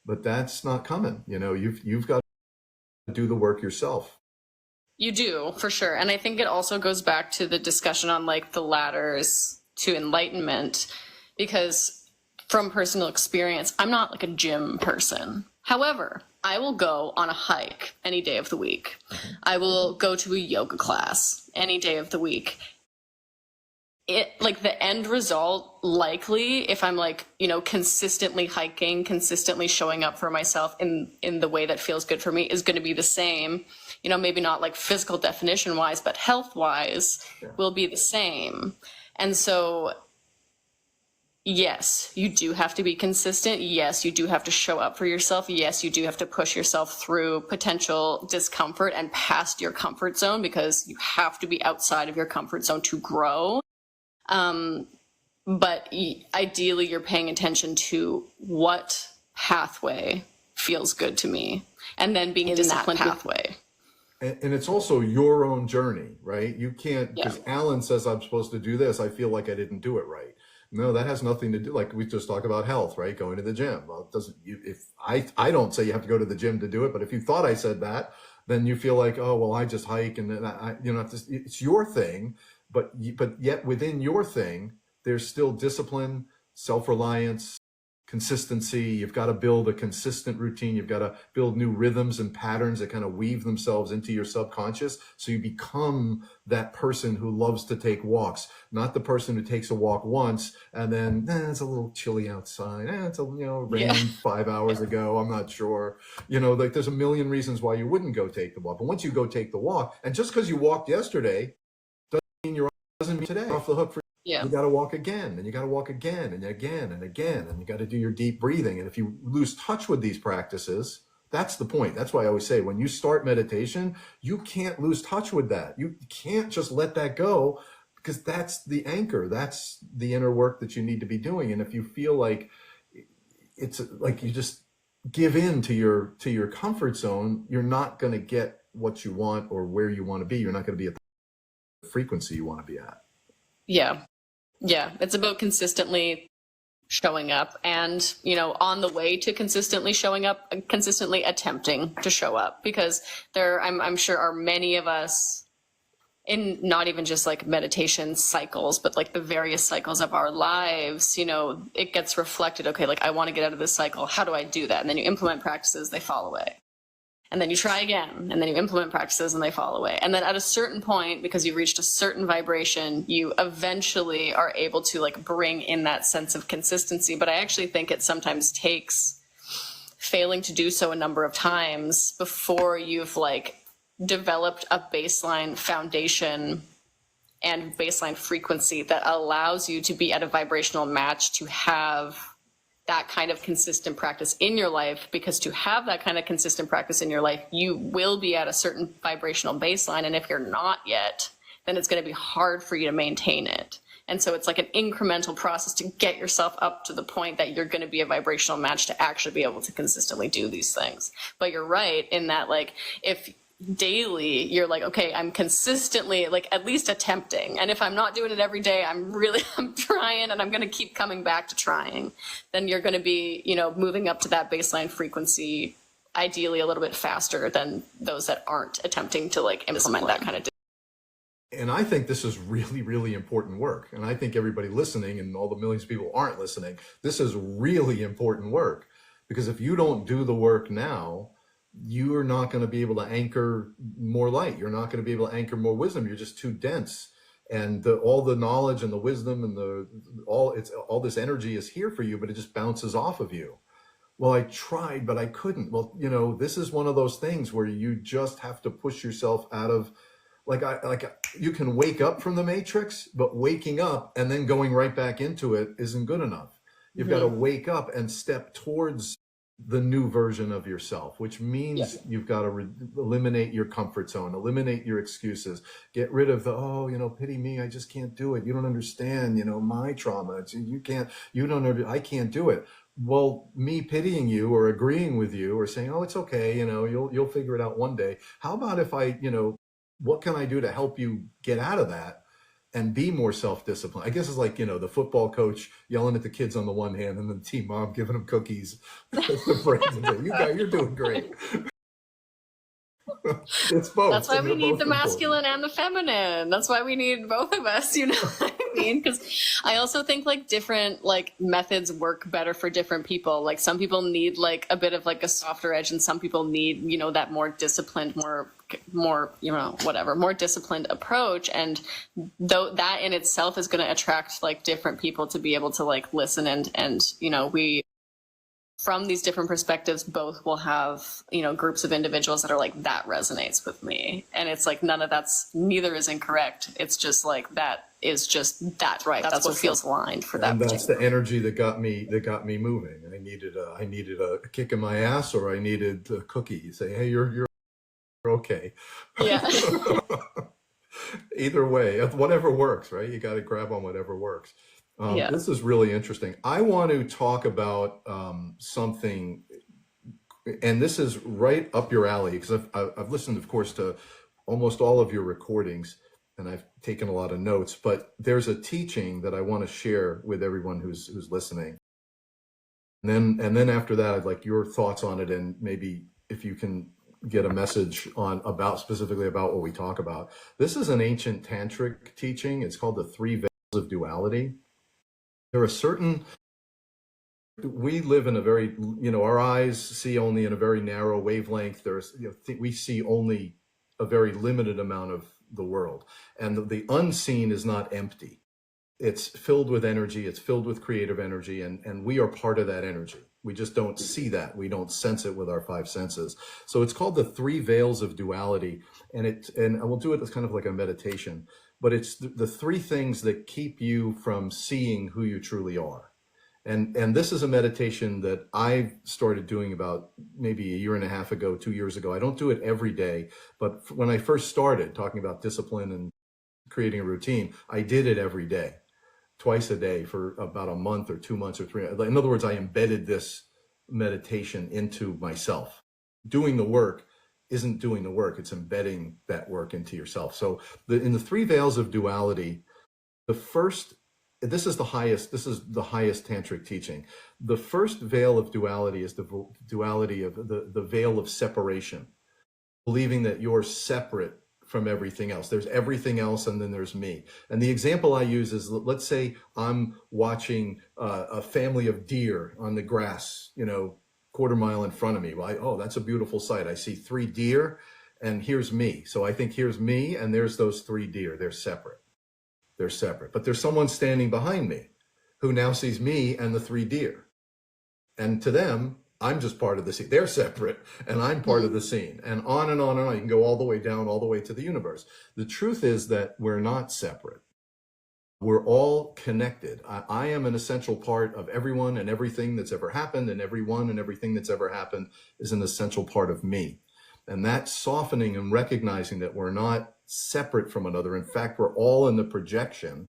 But that's not coming. You've got to do the work yourself. You do, for sure. And I think it also goes back to the discussion on like the ladders to enlightenment, because from personal experience, I'm not like a gym person. However, I will go on a hike any day of the week. I will go to a yoga class any day of the week. Like the end result, likely, if I'm like, consistently hiking, consistently showing up for myself in the way that feels good for me, is going to be the same. Maybe not like physical definition wise, but health wise will be the same. And so, yes, you do have to be consistent. Yes, you do have to show up for yourself. Yes, you do have to push yourself through potential discomfort and past your comfort zone, because you have to be outside of your comfort zone to grow. But ideally you're paying attention to what pathway feels good to me, and then being disciplined in that pathway. And it's also your own journey, right? You can't, because Alan says I'm supposed to do this, I feel like I didn't do it right. No, that has nothing to do, like we just talked about health, right? Going to the gym. Well, it doesn't, I don't say you have to go to the gym to do it, but if you thought I said that, then you feel like, oh, well, I just hike, and then it's your thing. But yet within your thing, there's still discipline, self-reliance, consistency. You've got to build a consistent routine. You've got to build new rhythms and patterns that kind of weave themselves into your subconscious. So you become that person who loves to take walks, not the person who takes a walk once and then it's a little chilly outside. It's a, rained 5 hours ago. I'm not sure. Like there's a million reasons why you wouldn't go take the walk. But once you go take the walk, and just because you walked yesterday doesn't mean today off the hook for Yeah. you got to walk again, and you got to walk again and again and again, and you got to do your deep breathing. And if you lose touch with these practices, that's the point. That's why I always say when you start meditation, you can't lose touch with that. You can't just let that go, because that's the anchor. That's the inner work that you need to be doing. And if you feel like it's like you just give in to your comfort zone, you're not going to get what you want or where you want to be. You're not going to be at the frequency you want to be at. Yeah. Yeah. It's about consistently showing up and, on the way to consistently showing up, consistently attempting to show up, because I'm sure are many of us in not even just like meditation cycles, but like the various cycles of our lives, it gets reflected. Okay. Like I want to get out of this cycle. How do I do that? And then you implement practices, they fall away. And then you try again, and then you implement practices and they fall away. And then at a certain point, because you've reached a certain vibration, you eventually are able to like bring in that sense of consistency. But I actually think it sometimes takes failing to do so a number of times before you've like developed a baseline foundation and baseline frequency that allows you to be at a vibrational match to have that kind of consistent practice in your life. Because to have that kind of consistent practice in your life, you will be at a certain vibrational baseline. And if you're not yet, then it's going to be hard for you to maintain it. And so it's like an incremental process to get yourself up to the point that you're going to be a vibrational match to actually be able to consistently do these things. But you're right in that, like, if daily you're like, okay, I'm consistently like at least attempting, and if I'm not doing it every day, I'm trying, and I'm going to keep coming back to trying, then you're going to be moving up to that baseline frequency ideally a little bit faster than those that aren't attempting to like implement that kind of And I think this is really, really important work. And I think everybody listening and all the millions of people aren't listening, this is really important work, because if you don't do the work now, you're not going to be able to anchor more light. You're not going to be able to anchor more wisdom. You're just too dense. And all the knowledge and the wisdom and all this energy is here for you, but it just bounces off of you. Well, I tried, but I couldn't. Well, this is one of those things where you just have to push yourself out of, you can wake up from the matrix, but waking up and then going right back into it isn't good enough. You've got to wake up and step towards the new version of yourself, which means you've got to eliminate your comfort zone, eliminate your excuses, get rid of the, pity me, I just can't do it. You don't understand, my trauma. I can't do it. Well, me pitying you or agreeing with you or saying, oh, it's okay, you'll figure it out one day. How about if I, what can I do to help you get out of that and be more self-disciplined? I guess it's like, the football coach yelling at the kids on the one hand and the team mom giving them cookies. You're doing great. It's both. That's why we need the masculine and the feminine. That's why we need both of us, you know what I mean? Because I also think like different like methods work better for different people. Like some people need like a bit of like a softer edge, and some people need, that more disciplined, more more disciplined approach. And though that in itself is going to attract like different people to be able to like listen and we, from these different perspectives, both will have, groups of individuals that are like, that resonates with me. And it's like, neither is incorrect. It's just like, that's right. That's what feels aligned for that. And that's the energy that got me moving. I needed a kick in my ass, or I needed a cookie. You say, hey, you're okay. Yeah. Either way, whatever works, right? You got to grab on whatever works. This is really interesting. I want to talk about something, and this is right up your alley, because I've listened, of course, to almost all of your recordings, and I've taken a lot of notes, but there's a teaching that I want to share with everyone who's listening. And then after that, I'd like your thoughts on it, and maybe if you can get a message specifically about what we talk about. This is an ancient tantric teaching. It's called the 3 Veils of Duality. There are certain We live in a very, our eyes see only in a very narrow wavelength. We see only a very limited amount of the world. And the unseen is not empty. It's filled with energy. It's filled with creative energy. And we are part of that energy. We just don't see that. We don't sense it with our five senses. So it's called the three veils of duality. And we'll do it as kind of like a meditation, but it's the three things that keep you from seeing who you truly are. And this is a meditation that I started doing about maybe a year and a half ago, 2 years ago. I don't do it every day, but when I first started talking about discipline and creating a routine, I did it every day, twice a day for about a month or 2 months or 3. In other words, I embedded this meditation into myself. Doing the work isn't doing the work, it's embedding that work into yourself. So in the three veils of duality, the first, this is the highest tantric teaching. The first veil of duality is the duality of the veil of separation, believing that you're separate from everything else. There's everything else, and then there's me. And the example I use is, let's say I'm watching a family of deer on the grass, quarter mile in front of me. Well, oh, that's a beautiful sight. I see 3 deer, and here's me. So I think here's me, and there's those 3 deer. They're separate. They're separate. But there's someone standing behind me who now sees me and the 3 deer. And to them, I'm just part of the scene. They're separate, and I'm part of the scene. And on and on and on. You can go all the way down, all the way to the universe. The truth is that we're not separate. We're all connected. I am an essential part of everyone and everything that's ever happened, and everyone and everything that's ever happened is an essential part of me. And that softening and recognizing that we're not separate from another. In fact, we're all in the projection.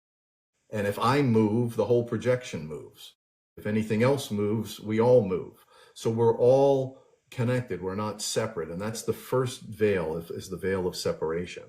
And if I move, the whole projection moves. If anything else moves, we all move. So we're all connected. We're not separate. And that's the first veil, is the veil of separation.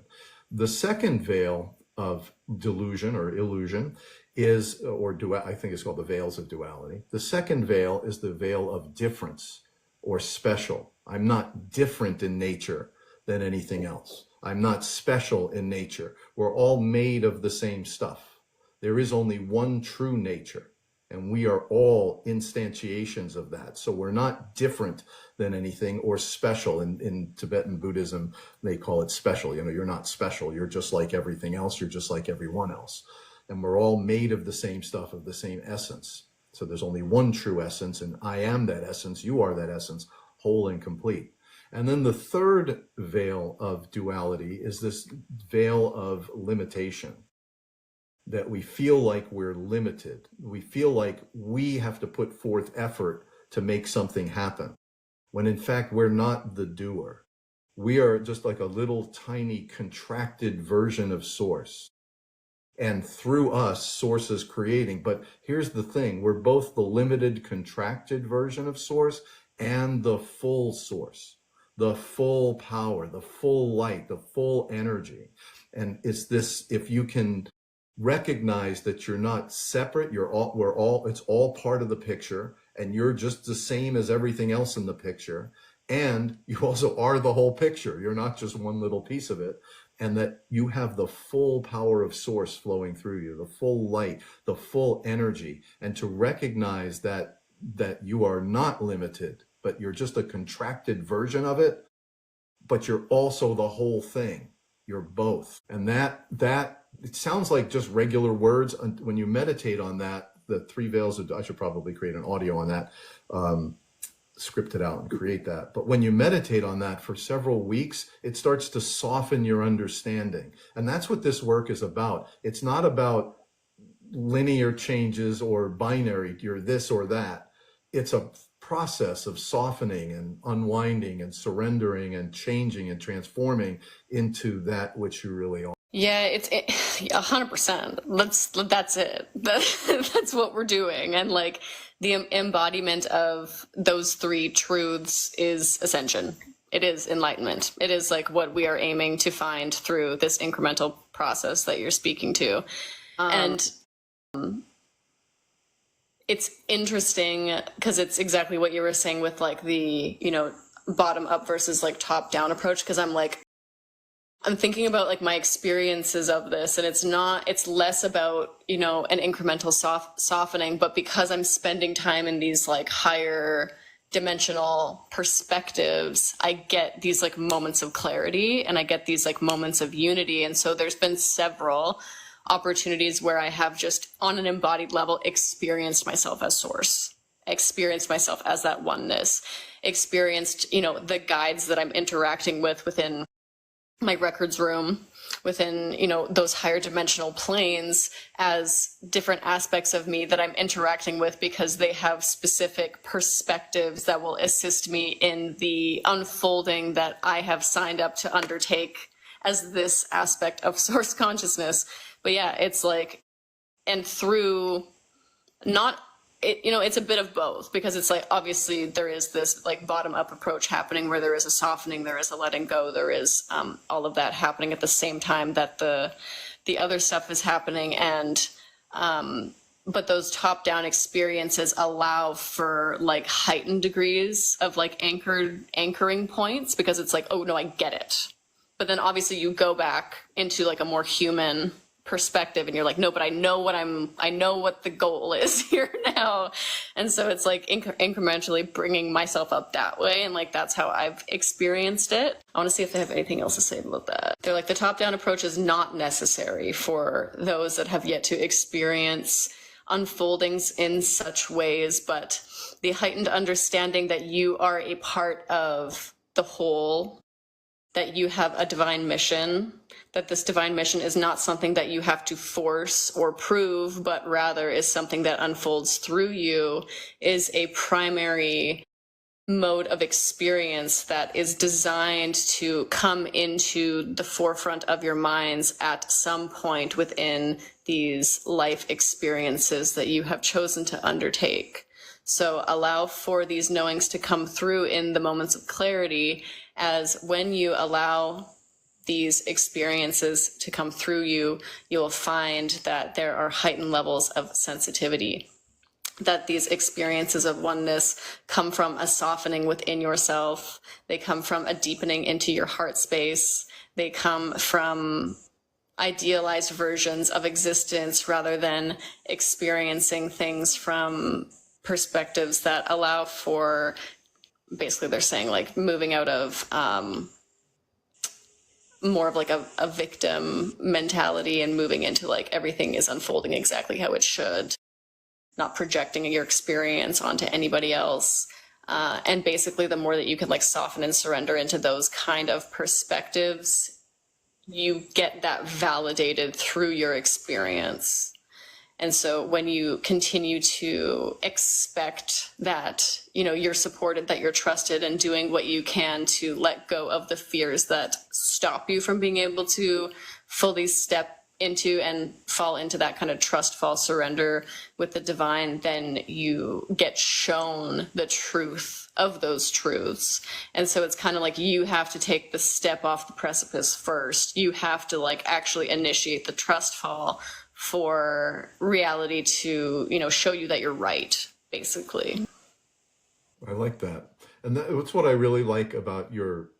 The second veil of delusion or illusion is, I think it's called the veils of duality. The second veil is the veil of difference or special. I'm not different in nature than anything else. I'm not special in nature. We're all made of the same stuff. There is only one true nature, and we are all instantiations of that. So we're not different than anything or special. In Tibetan Buddhism, they call it special. You're not special. You're just like everything else. You're just like everyone else. And we're all made of the same stuff, of the same essence. So there's only one true essence, and I am that essence. You are that essence, whole and complete. And then the third veil of duality is this veil of limitation, that we feel like we're limited. We feel like we have to put forth effort to make something happen, when in fact we're not the doer. We are just like a little tiny contracted version of Source. And through us, Source is creating. But here's the thing, we're both the limited contracted version of Source and the full Source, the full power, the full light, the full energy. And it's this, if you can recognize that you're not separate, it's all part of the picture, and you're just the same as everything else in the picture. And you also are the whole picture. You're not just one little piece of it. And that you have the full power of Source flowing through you, the full light, the full energy. And to recognize that you are not limited, but you're just a contracted version of it, but you're also the whole thing. You're both. And that it sounds like just regular words. When you meditate on that, the 3 veils I should probably create an audio on that, script it out and create that. But when you meditate on that for several weeks, it starts to soften your understanding. And that's what this work is about. It's not about linear changes or binary, you're this or that. It's a process of softening and unwinding and surrendering and changing and transforming into that which you really are. Yeah, it's 100%. That's it. That's what we're doing. And like the embodiment of those 3 truths is Ascension. It is enlightenment. It is like what we are aiming to find through this incremental process that you're speaking to. And it's interesting because it's exactly what you were saying with like the, bottom up versus like top down approach. Because I'm like, I'm thinking about like my experiences of this, and it's less about, you know, an incremental softening, but because I'm spending time in these like higher dimensional perspectives, I get these like moments of clarity and I get these like moments of unity. And so there's been several opportunities where I have just on an embodied level experienced myself as source, experienced myself as that oneness, experienced, you know, the guides that I'm interacting with within my records room, within, you know, those higher dimensional planes as different aspects of me that I'm interacting with, because they have specific perspectives that will assist me in the unfolding that I have signed up to undertake as this aspect of source consciousness. But yeah, it's like, and through not it, you know, it's a bit of both, because it's like, obviously there is this like bottom up approach happening where there is a softening, there is a letting go, there is all of that happening at the same time that the other stuff is happening. And but those top down experiences allow for like heightened degrees of like anchoring points, because it's like, oh no, I get it. But then obviously you go back into like a more human perspective and you're like, no, but I know what the goal is here now. And so it's like incrementally bringing myself up that way. And like, that's how I've experienced it. I want to see if they have anything else to say about that. They're like, the top down approach is not necessary for those that have yet to experience unfoldings in such ways, but the heightened understanding that you are a part of the whole, that you have a divine mission, that this divine mission is not something that you have to force or prove, but rather is something that unfolds through you, is a primary mode of experience that is designed to come into the forefront of your minds at some point within these life experiences that you have chosen to undertake. So allow for these knowings to come through in the moments of clarity, as when you allow these experiences to come through you, you'll find that there are heightened levels of sensitivity, that these experiences of oneness come from a softening within yourself. They come from a deepening into your heart space. They come from idealized versions of existence rather than experiencing things from perspectives that allow for, basically they're saying like moving out of more of like a victim mentality and moving into like everything is unfolding exactly how it should, not projecting your experience onto anybody else. And basically the more that you can like soften and surrender into those kind of perspectives, you get that validated through your experience. And so when you continue to expect that, you know, you're supported, that you're trusted, and doing what you can to let go of the fears that stop you from being able to fully step into and fall into that kind of trust, fall, surrender with the divine, then you get shown the truth of those truths. And so it's kind of like you have to take the step off the precipice first. You have to like actually initiate the trust fall for reality to, you know, show you that you're right, basically. I like that. And that's what I really like about your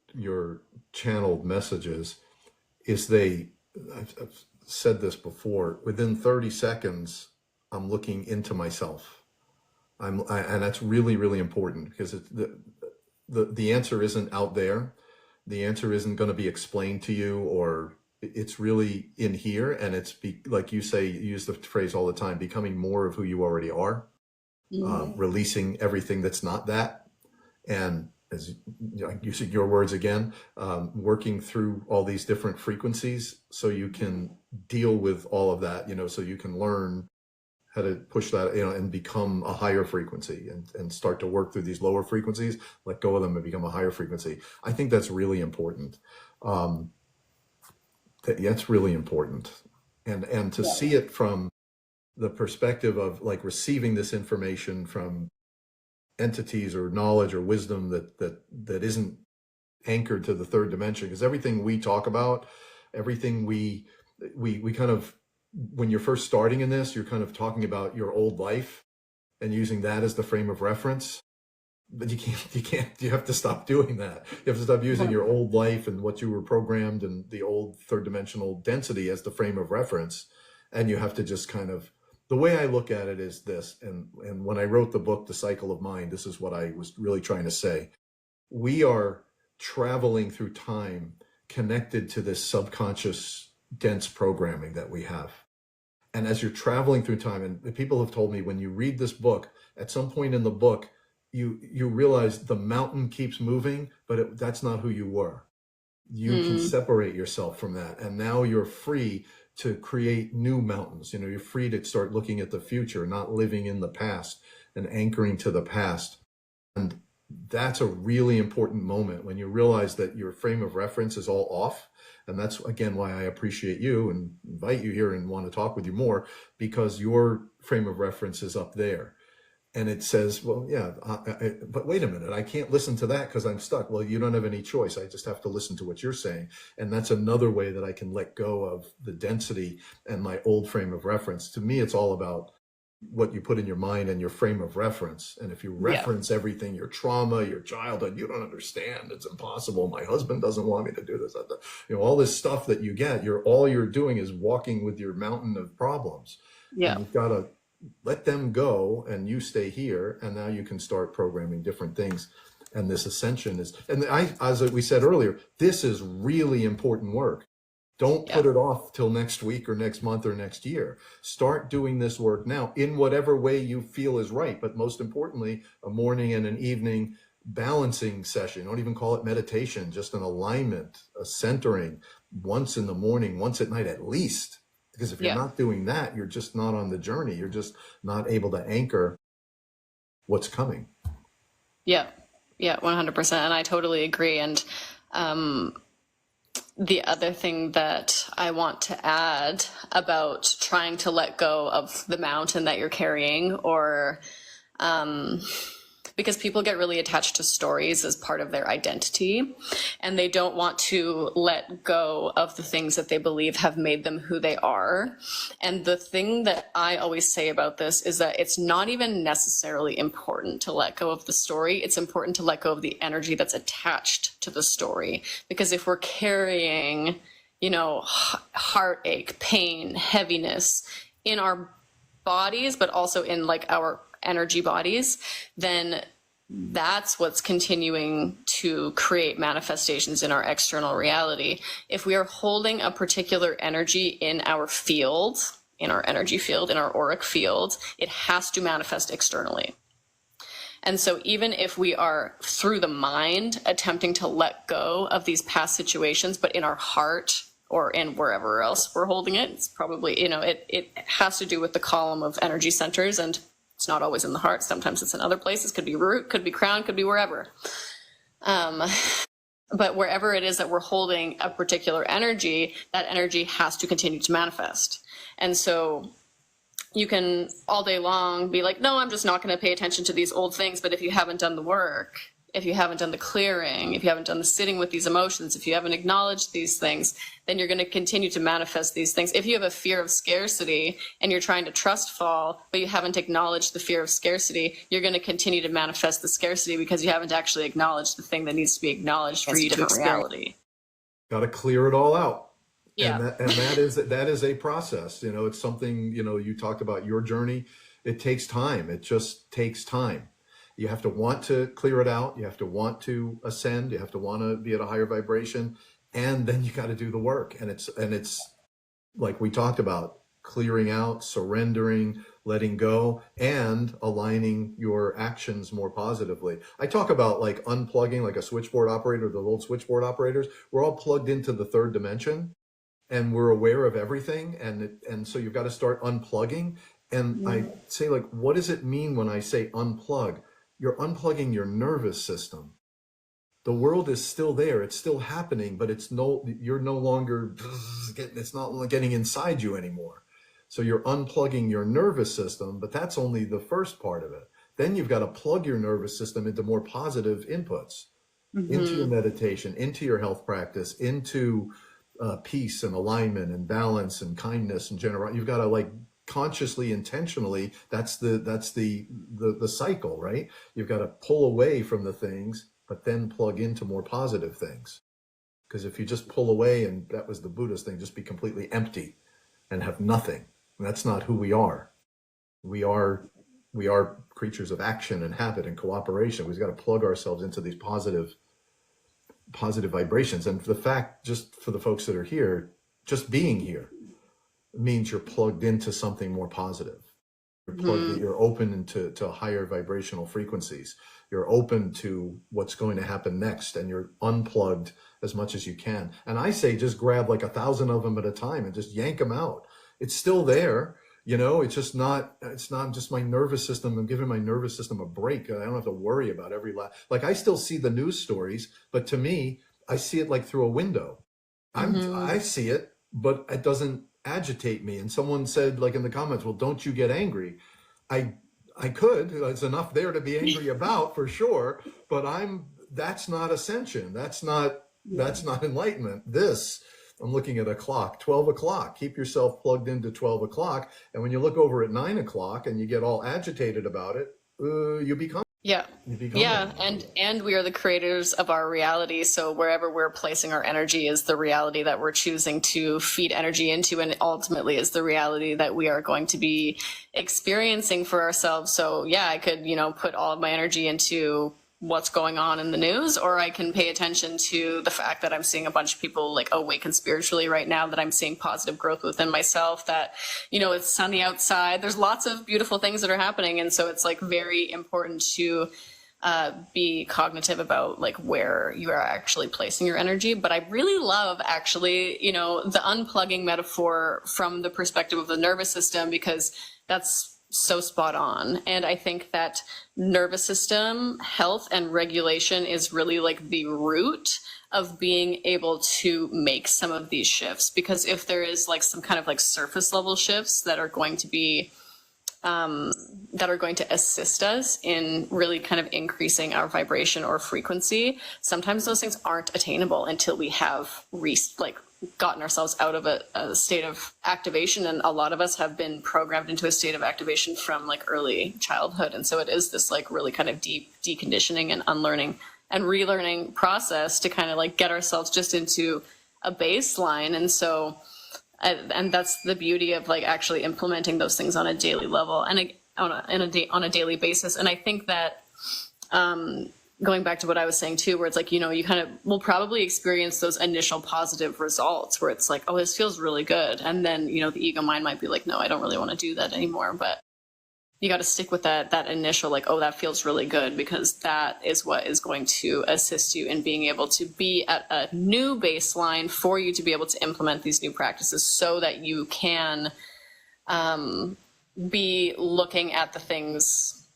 channeled messages is I've said this before, within 30 seconds, I'm looking into myself. And that's really, really important, because the answer isn't out there. The answer isn't going to be explained to you, or it's really in here. And it's like you say, you use the phrase all the time, becoming more of who you already are, releasing everything that's not that. And as you said, your words again, working through all these different frequencies so you can deal with all of that, you know, so you can learn how to push that, you know, and become a higher frequency, and start to work through these lower frequencies, let go of them and become a higher frequency. I think that's really important. That's really important. And to see it from the perspective of like receiving this information from entities or knowledge or wisdom that isn't anchored to the third dimension, because everything we talk about, everything we kind of, when you're first starting in this, you're kind of talking about your old life and using that as the frame of reference. But you have to stop doing that. You have to stop using your old life and what you were programmed and the old third dimensional density as the frame of reference. And you have to just kind of, the way I look at it is this. And when I wrote the book, The Cycle of Mind, this is what I was really trying to say. We are traveling through time connected to this subconscious dense programming that we have. And as you're traveling through time, and people have told me when you read this book, at some point in the book, you realize the mountain keeps moving, but that's not who you were. You can separate yourself from that. And now you're free to create new mountains. You know, you're free to start looking at the future, not living in the past and anchoring to the past. And that's a really important moment when you realize that your frame of reference is all off. And that's, again, why I appreciate you and invite you here and want to talk with you more, because your frame of reference is up there. And it says, well, yeah, but wait a minute, I can't listen to that because I'm stuck. Well, you don't have any choice. I just have to listen to what you're saying. And that's another way that I can let go of the density and my old frame of reference. To me, it's all about what you put in your mind and your frame of reference. And if you reference everything, your trauma, your childhood, you don't understand. It's impossible. My husband doesn't want me to do this. You know, all this stuff that you get, all you're doing is walking with your mountain of problems. Yeah. And you've got to let them go and you stay here. And now you can start programming different things. And this ascension is, and as we said earlier, this is really important work. Don't put it off till next week or next month or next year. Start doing this work now in whatever way you feel is right. But most importantly, a morning and an evening balancing session. Don't even call it meditation, just an alignment, a centering once in the morning, once at night at least. Because if you're not doing that, you're just not on the journey. You're just not able to anchor what's coming. Yeah. Yeah, 100%. And I totally agree. And the other thing that I want to add about trying to let go of the mountain that you're carrying, or because people get really attached to stories as part of their identity, and they don't want to let go of the things that they believe have made them who they are. And the thing that I always say about this is that it's not even necessarily important to let go of the story. It's important to let go of the energy that's attached to the story. Because if we're carrying, you know, heartache, pain, heaviness in our bodies, but also in like our energy bodies, then that's what's continuing to create manifestations in our external reality. If we are holding a particular energy in our field, in our energy field, in our auric field, it has to manifest externally. And so even if we are through the mind attempting to let go of these past situations, but in our heart or in wherever else we're holding it, it's probably, you know, it has to do with the column of energy centers, and it's not always in the heart. Sometimes it's in other places. Could be root, could be crown, could be wherever. But wherever it is that we're holding a particular energy, that energy has to continue to manifest. And so you can all day long be like, no, I'm just not going to pay attention to these old things. But if you haven't done the work, if you haven't done the clearing, if you haven't done the sitting with these emotions, if you haven't acknowledged these things, then you're going to continue to manifest these things. If you have a fear of scarcity and you're trying to trust fall, but you haven't acknowledged the fear of scarcity, you're going to continue to manifest the scarcity because you haven't actually acknowledged the thing that needs to be acknowledged for you to experience reality. Got to clear it all out. Yeah. And that is a process. You know, it's something, you know, you talked about your journey. It takes time. It just takes time. You have to want to clear it out. You have to want to ascend. You have to want to be at a higher vibration, and then you got to do the work. And it's like we talked about, clearing out, surrendering, letting go, and aligning your actions more positively. I talk about like unplugging, like a switchboard operator, the old switchboard operators. We're all plugged into the third dimension, and we're aware of everything. And so you've got to start unplugging. And I say, like, what does it mean when I say unplug? You're unplugging your nervous system. The world is still there. It's still happening, but you're no longer, it's not getting inside you anymore. So you're unplugging your nervous system, but that's only the first part of it. Then you've got to plug your nervous system into more positive inputs, into your meditation, into your health practice, into peace and alignment and balance and kindness and generosity. You've got to like consciously, intentionally, that's the cycle, right? You've got to pull away from the things, but then plug into more positive things. Because if you just pull away, and that was the Buddhist thing, just be completely empty and have nothing, that's not who we are. We are creatures of action and habit and cooperation. We've got to plug ourselves into these positive vibrations. And the fact, just for the folks that are here, just being here means you're plugged into something more positive. You're open to higher vibrational frequencies. You're open to what's going to happen next, and you're unplugged as much as you can. And I say just grab like 1,000 of them at a time and just yank them out. It's still there. It's not just my nervous system. I'm giving my nervous system a break. I don't have to worry about like I still see the news stories, but to me, I see it like through a window. I see it, but it doesn't agitate me. And someone said, like in the comments, well, don't you get angry? I could. It's enough there to be angry about, for sure. But that's not ascension. That's not enlightenment. I'm looking at a clock, 12 o'clock. Keep yourself plugged into 12 o'clock. And when you look over at 9 o'clock and you get all agitated about it, you become. Yeah. And we are the creators of our reality. So wherever we're placing our energy is the reality that we're choosing to feed energy into, and ultimately is the reality that we are going to be experiencing for ourselves. So yeah, I could, put all of my energy into what's going on in the news, or I can pay attention to the fact that I'm seeing a bunch of people like awaken spiritually right now, that I'm seeing positive growth within myself, that, it's sunny outside. There's lots of beautiful things that are happening. And so it's like very important to be cognitive about like where you are actually placing your energy. But I really love actually, the unplugging metaphor from the perspective of the nervous system, because that's so spot on. And I think that nervous system health and regulation is really like the root of being able to make some of these shifts. Because if there is like some kind of like surface level shifts that are going to be that are going to assist us in really kind of increasing our vibration or frequency, sometimes those things aren't attainable until we have gotten ourselves out of a state of activation. And a lot of us have been programmed into a state of activation from like early childhood. And so it is this like really kind of deep deconditioning and unlearning and relearning process to kind of like get ourselves just into a baseline. And so, and that's the beauty of like actually implementing those things on a daily level and on a daily basis. And I think that, going back to what I was saying too, where it's like, you kind of will probably experience those initial positive results where it's like, oh, this feels really good. And then, the ego mind might be like, no, I don't really want to do that anymore. But you got to stick with that initial, like, oh, that feels really good, because that is what is going to assist you in being able to be at a new baseline for you to be able to implement these new practices, so that you can be looking at the things,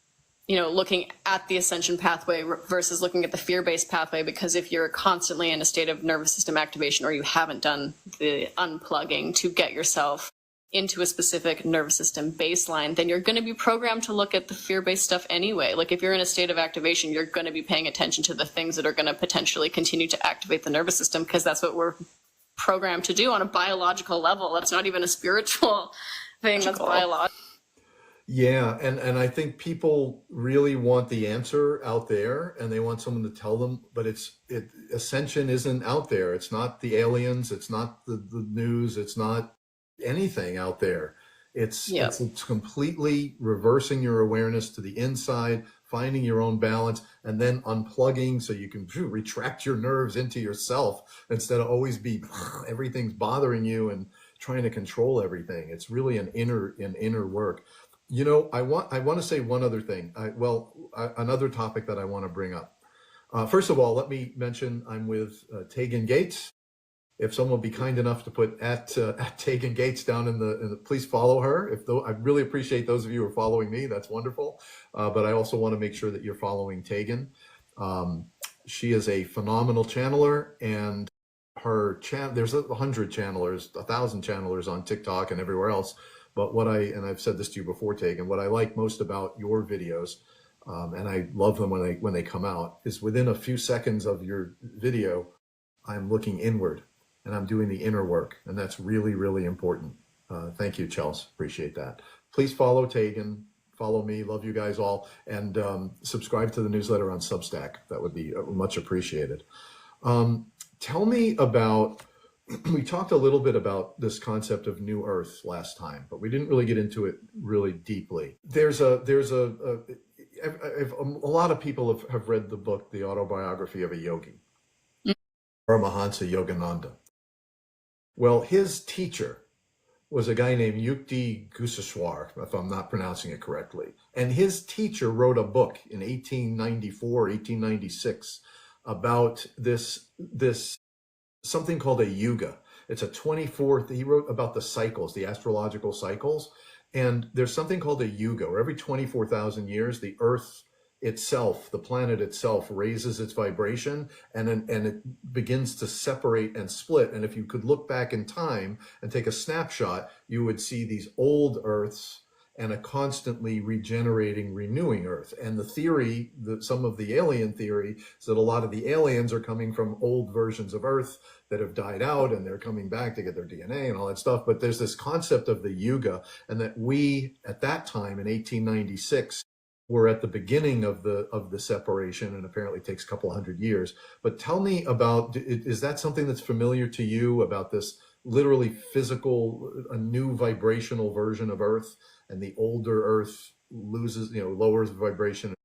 looking at the ascension pathway versus looking at the fear-based pathway. Because if you're constantly in a state of nervous system activation, or you haven't done the unplugging to get yourself into a specific nervous system baseline, then you're going to be programmed to look at the fear-based stuff anyway. Like if you're in a state of activation, you're going to be paying attention to the things that are going to potentially continue to activate the nervous system, because that's what we're programmed to do on a biological level. That's not even a spiritual thing. That's biological. Yeah, and I think people really want the answer out there, and they want someone to tell them, but Ascension isn't out there. It's not the aliens, it's not the news, it's not anything out there. It's completely reversing your awareness to the inside, finding your own balance, and then unplugging so you can retract your nerves into yourself instead of always everything's bothering you and trying to control everything. It's really an inner work. I want to say one other thing. Another topic that I want to bring up. First of all, let me mention I'm with Taegan Gates. If someone will be kind enough to put at Taegan Gates down in the, please follow her. I really appreciate those of you who are following me. That's wonderful. But I also want to make sure that you're following Taegan. She is a phenomenal channeler, and there's 100 channelers, 1,000 channelers on TikTok and everywhere else. But and I've said this to you before, Taegan, what I like most about your videos, and I love them when they come out, is within a few seconds of your video, I'm looking inward and I'm doing the inner work. And that's really, really important. Thank you, Chels. Appreciate that. Please follow Taegan, follow me. Love you guys all, and subscribe to the newsletter on Substack. That would be much appreciated. Tell me about. We talked a little bit about this concept of New Earth last time, but we didn't really get into it really deeply. A lot of people have read the book, The Autobiography of a Yogi, Paramahansa Yogananda. Well, his teacher was a guy named Yukti Goswami, if I'm not pronouncing it correctly. And his teacher wrote a book in 1894, 1896 about this something called a Yuga. It's a 24th, he wrote about the cycles, the astrological cycles. And there's something called a Yuga, where every 24,000 years, the Earth itself, the planet itself, raises its vibration and it begins to separate and split. And if you could look back in time and take a snapshot, you would see these old Earths and a constantly regenerating, renewing Earth. And the theory, some of the alien theory, is that a lot of the aliens are coming from old versions of Earth that have died out, and they're coming back to get their DNA and all that stuff. But there's this concept of the Yuga, and that we, at that time in 1896, were at the beginning of the separation, and apparently takes a couple hundred years. But tell me about, is that something that's familiar to you, about this literally physical, a new vibrational version of Earth, and the older Earth loses, lowers vibration, and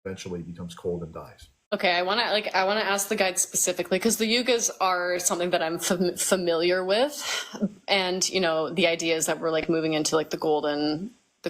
eventually becomes cold and dies? Okay, I want to ask the guide specifically, because the yugas are something that I'm familiar with, and the idea is that we're moving into the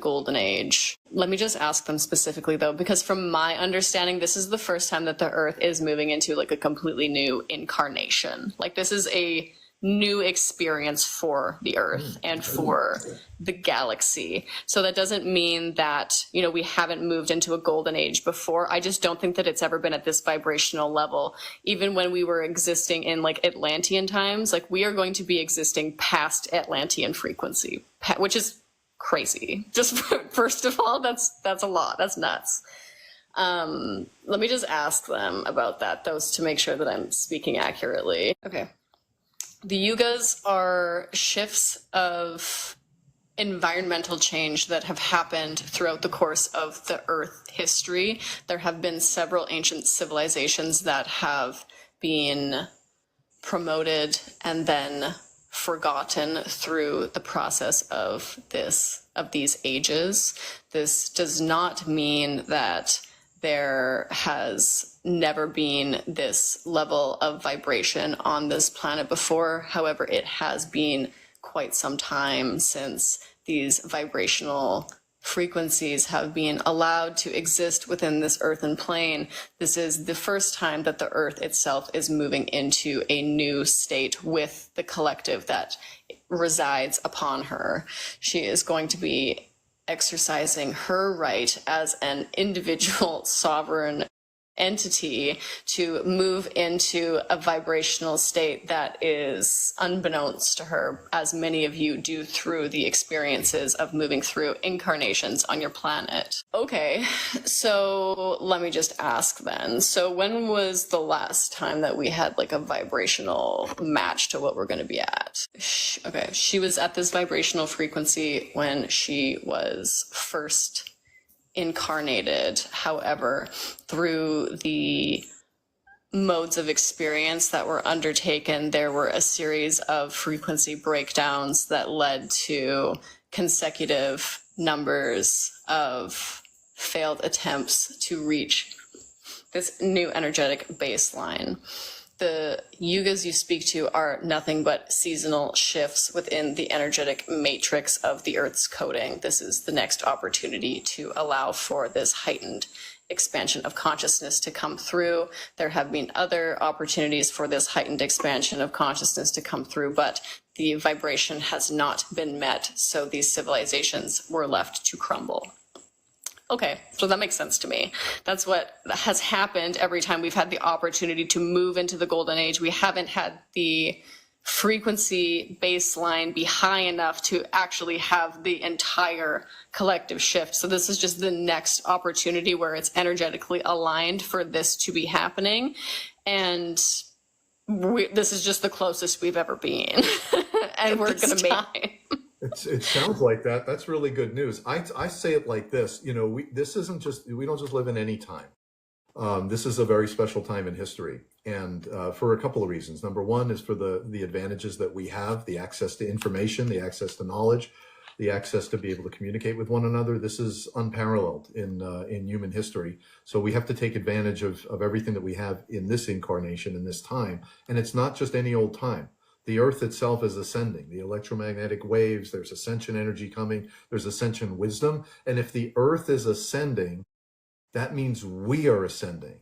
golden age. Let me just ask them specifically though, because from my understanding, this is the first time that the Earth is moving into a completely new incarnation. This is a new experience for the Earth and for the galaxy. So that doesn't mean that, we haven't moved into a golden age before. I just don't think that it's ever been at this vibrational level. Even when we were existing in Atlantean times, we are going to be existing past Atlantean frequency, which is crazy. Just first of all, that's a lot. That's nuts. Let me just ask them about that, though, to make sure that I'm speaking accurately. Okay. The yugas are shifts of environmental change that have happened throughout the course of the Earth history. There have been several ancient civilizations that have been promoted and then forgotten through the process of these ages. This does not mean that there has never been this level of vibration on this planet before. However, it has been quite some time since these vibrational frequencies have been allowed to exist within this earthen plane. This is the first time that the Earth itself is moving into a new state with the collective that resides upon her. She is going to be exercising her right as an individual sovereign entity to move into a vibrational state that is unbeknownst to her, as many of you do through the experiences of moving through incarnations on your planet. Okay, so let me just ask then. So when was the last time that we had a vibrational match to what we're going to be at? Okay, she was at this vibrational frequency when she was first incarnated. However, through the modes of experience that were undertaken, there were a series of frequency breakdowns that led to consecutive numbers of failed attempts to reach this new energetic baseline. The yugas you speak to are nothing but seasonal shifts within the energetic matrix of the Earth's coding. This is the next opportunity to allow for this heightened expansion of consciousness to come through. There have been other opportunities for this heightened expansion of consciousness to come through, but the vibration has not been met, so these civilizations were left to crumble. Okay, so that makes sense to me. That's what has happened every time we've had the opportunity to move into the golden age. We haven't had the frequency baseline be high enough to actually have the entire collective shift. So this is just the next opportunity where it's energetically aligned for this to be happening. And this is just the closest we've ever been. And we're going to make it sounds like that. That's really good news. I say it like this, this isn't just, we don't just live in any time. This is a very special time in history, and for a couple of reasons. Number one is for the advantages that we have, the access to information, the access to knowledge, the access to be able to communicate with one another. This is unparalleled in human history. So we have to take advantage of everything that we have in this incarnation, in this time. And it's not just any old time. The earth itself is ascending. The electromagnetic waves, there's ascension energy coming, there's ascension wisdom. And if the earth is ascending, that means we are ascending.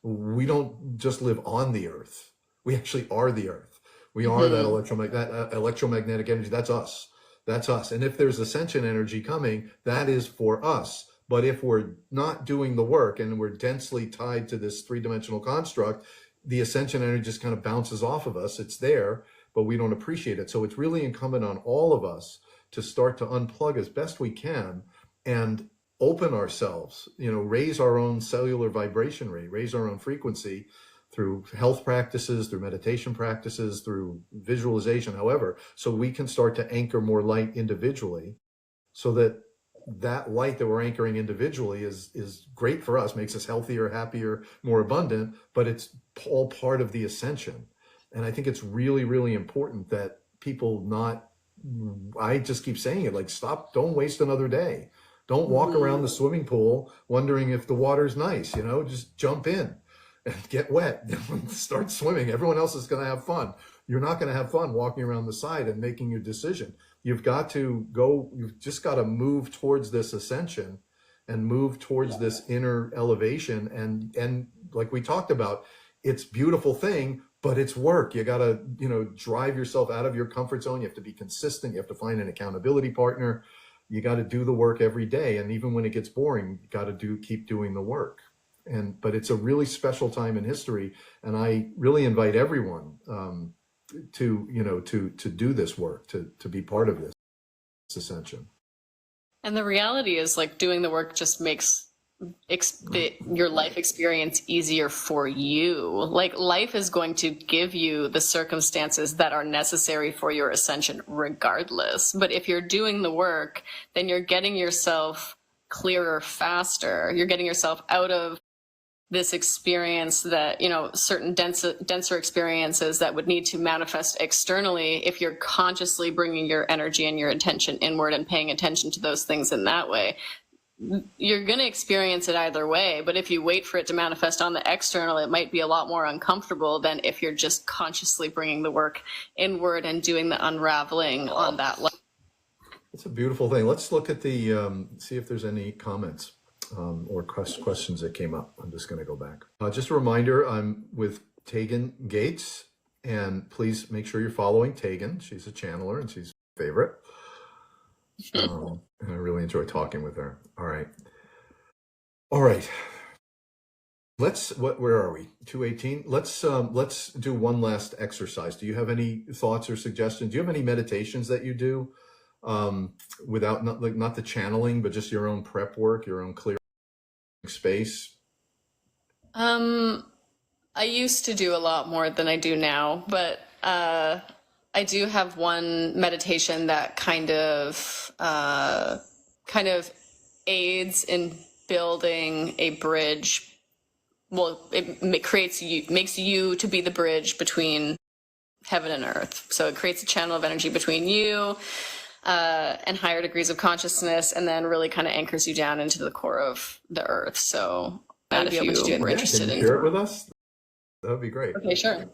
We don't just live on the earth. We actually are the earth. We are that electromagnetic energy. That's us. That's us. And if there's ascension energy coming, that is for us. But if we're not doing the work and we're densely tied to this three-dimensional construct, the ascension energy just kind of bounces off of us. It's there, but we don't appreciate it. So it's really incumbent on all of us to start to unplug as best we can and open ourselves, raise our own cellular vibration rate, raise our own frequency through health practices, through meditation practices, through visualization, however, so we can start to anchor more light individually, so that that light that we're anchoring individually is great for us, makes us healthier, happier, more abundant, but it's all part of the ascension. And I think it's really, really important that people I just keep saying it, like, stop, don't waste another day. Don't walk around the swimming pool wondering if the water's nice, just jump in and get wet, start swimming. Everyone else is going to have fun. You're not going to have fun walking around the side and making your decision. You've just got to move towards this ascension and move towards this inner elevation. And like we talked about, it's a beautiful thing, but it's work. You got to, drive yourself out of your comfort zone. You have to be consistent. You have to find an accountability partner. You got to do the work every day. And even when it gets boring, you got to keep doing the work. But it's a really special time in history. And I really invite everyone to do this work, to be part of this ascension. And the reality is, like, doing the work just makes your life experience easier for you. Like, life is going to give you the circumstances that are necessary for your ascension regardless. But if you're doing the work, then you're getting yourself clearer faster. You're getting yourself out of this experience that, certain denser experiences that would need to manifest externally. If you're consciously bringing your energy and your attention inward and paying attention to those things in that way, you're going to experience it either way. But if you wait for it to manifest on the external, it might be a lot more uncomfortable than if you're just consciously bringing the work inward and doing the unraveling on that level. It's a beautiful thing. Let's look at see if there's any comments or questions that came up. I'm just going to go back. Just a reminder, I'm with Taegan Gates, and please make sure you're following Taegan. She's a channeler and she's my favorite. And I really enjoy talking with her. All right. Where are we? 218. Let's do one last exercise. Do you have any thoughts or suggestions? Do you have any meditations that you do without not the channeling, but just your own prep work, your own clearing space? I used to do a lot more than I do now, but I do have one meditation that kind of aids in building a bridge. Well, it makes you to be the bridge between heaven and earth. So it creates a channel of energy between you and higher degrees of consciousness, and then really kind of anchors you down into the core of the earth. So if you were interested in share it with us, that would be great. Okay, sure.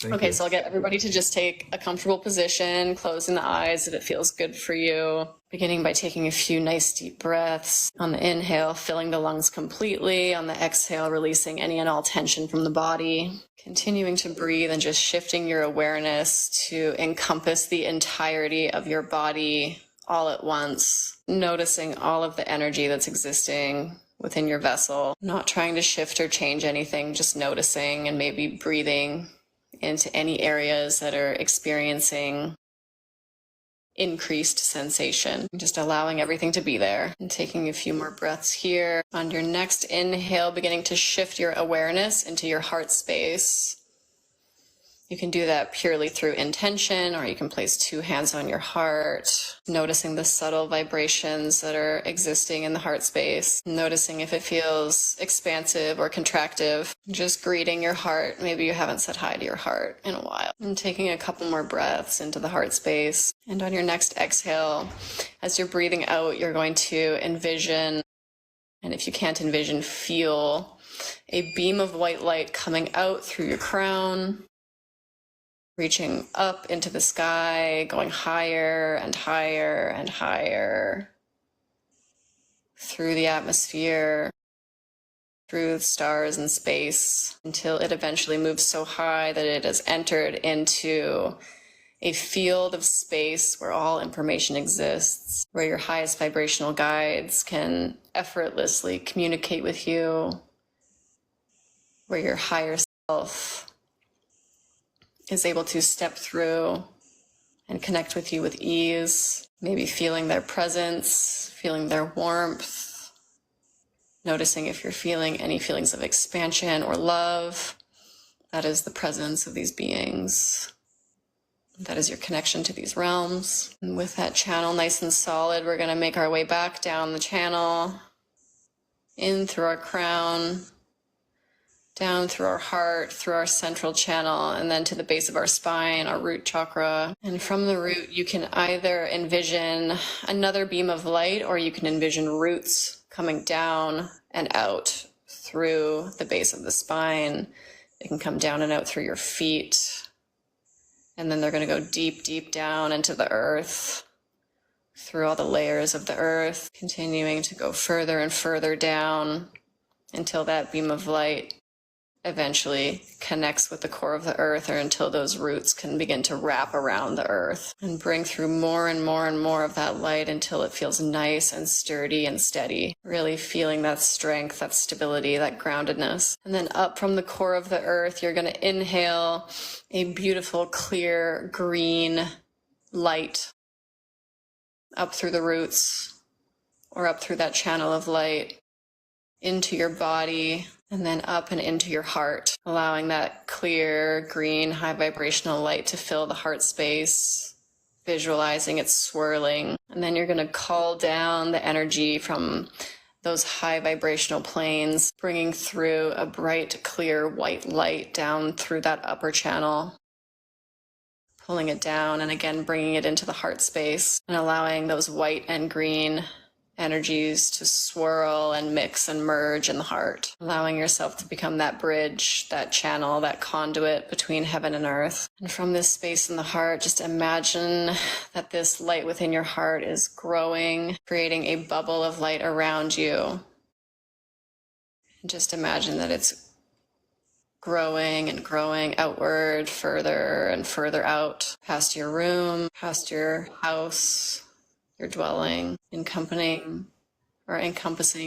Okay, so I'll get everybody to just take a comfortable position, closing the eyes if it feels good for you. Beginning by taking a few nice deep breaths. On the inhale, filling the lungs completely. On the exhale, releasing any and all tension from the body. Continuing to breathe and just shifting your awareness to encompass the entirety of your body all at once. Noticing all of the energy that's existing within your vessel. Not trying to shift or change anything, just noticing and maybe breathing into any areas that are experiencing increased sensation. Just allowing everything to be there and taking a few more breaths here. On your next inhale, beginning to shift your awareness into your heart space. You can do that purely through intention, or you can place 2 hands on your heart, noticing the subtle vibrations that are existing in the heart space, noticing if it feels expansive or contractive, just greeting your heart. Maybe you haven't said hi to your heart in a while. And taking a couple more breaths into the heart space. And on your next exhale, as you're breathing out, you're going to envision, and if you can't envision, feel a beam of white light coming out through your crown, reaching up into the sky, going higher and higher and higher through the atmosphere, through the stars and space, until it eventually moves so high that it has entered into a field of space where all information exists, where your highest vibrational guides can effortlessly communicate with you, where your higher self is able to step through and connect with you with ease, maybe feeling their presence, feeling their warmth, noticing if you're feeling any feelings of expansion or love. That is the presence of these beings. That is your connection to these realms. And with that channel nice and solid, we're going to make our way back down the channel, in through our crown, down through our heart, through our central channel, and then to the base of our spine, our root chakra. And from the root, you can either envision another beam of light, or you can envision roots coming down and out through the base of the spine. They can come down and out through your feet. And then they're going to go deep, deep down into the earth, through all the layers of the earth, continuing to go further and further down until that beam of light eventually connects with the core of the earth, or until those roots can begin to wrap around the earth and bring through more and more and more of that light until it feels nice and sturdy and steady, really feeling that strength, that stability, that groundedness. And then up from the core of the earth, you're going to inhale a beautiful, clear, green light up through the roots, or up through that channel of light into your body, and then up and into your heart, allowing that clear, green, high vibrational light to fill the heart space, visualizing it swirling. And then you're going to call down the energy from those high vibrational planes, bringing through a bright, clear, white light down through that upper channel, pulling it down, and again, bringing it into the heart space, and allowing those white and green energies to swirl and mix and merge in the heart, allowing yourself to become that bridge, that channel, that conduit between heaven and earth. And from this space in the heart, just imagine that this light within your heart is growing, creating a bubble of light around you. And just imagine that it's growing and growing outward, further and further out, past your room, past your house, your dwelling, encompassing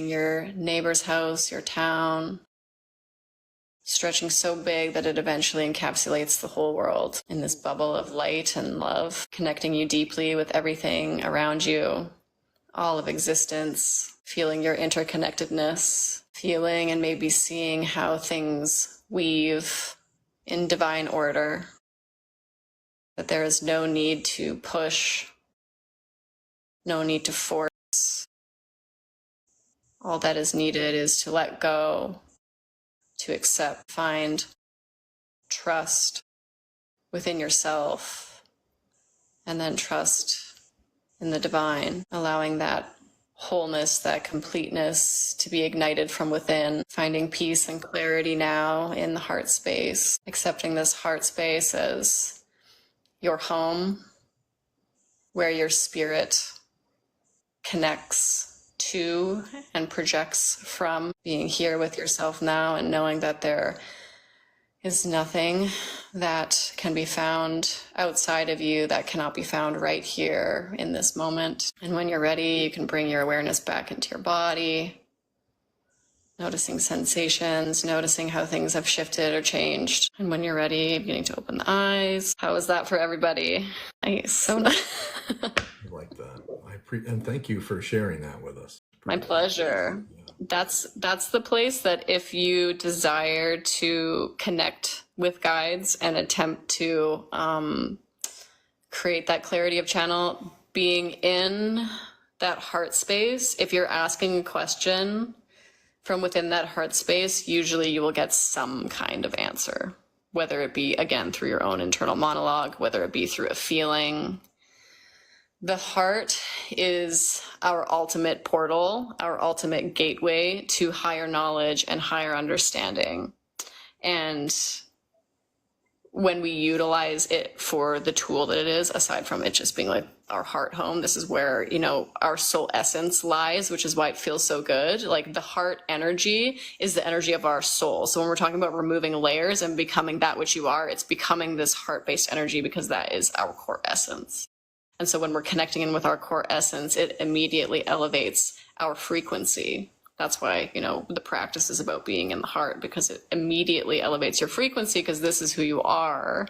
your neighbor's house, your town, stretching so big that it eventually encapsulates the whole world in this bubble of light and love, connecting you deeply with everything around you, all of existence, feeling your interconnectedness, feeling and maybe seeing how things weave in divine order, that there is no need to push, no need to force. All that is needed is to let go, to accept, find trust within yourself, and then trust in the divine, allowing that wholeness, that completeness to be ignited from within, finding peace and clarity now in the heart space, accepting this heart space as your home, where your spirit connects to and projects from, being here with yourself now and knowing that there is nothing that can be found outside of you that cannot be found right here in this moment. And when you're ready, you can bring your awareness back into your body, noticing sensations, noticing how things have shifted or changed. And when you're ready, beginning to open the eyes. How was that for everybody? Nice. So nice. I like that. And thank you for sharing that with us. My pleasure. Yeah. That's the place that if you desire to connect with guides and attempt to create that clarity of channel, being in that heart space. If you're asking a question from within that heart space, usually you will get some kind of answer, whether it be, again, through your own internal monologue, whether it be through a feeling. The heart is our ultimate portal, our ultimate gateway to higher knowledge and higher understanding. And when we utilize it for the tool that it is, aside from it just being like our heart home, this is where, you know, our soul essence lies, which is why it feels so good. Like the heart energy is the energy of our soul. So when we're talking about removing layers and becoming that which you are, it's becoming this heart-based energy because that is our core essence. And so when we're connecting in with our core essence, it immediately elevates our frequency. That's why, you know, the practice is about being in the heart, because it immediately elevates your frequency, because this is who you are.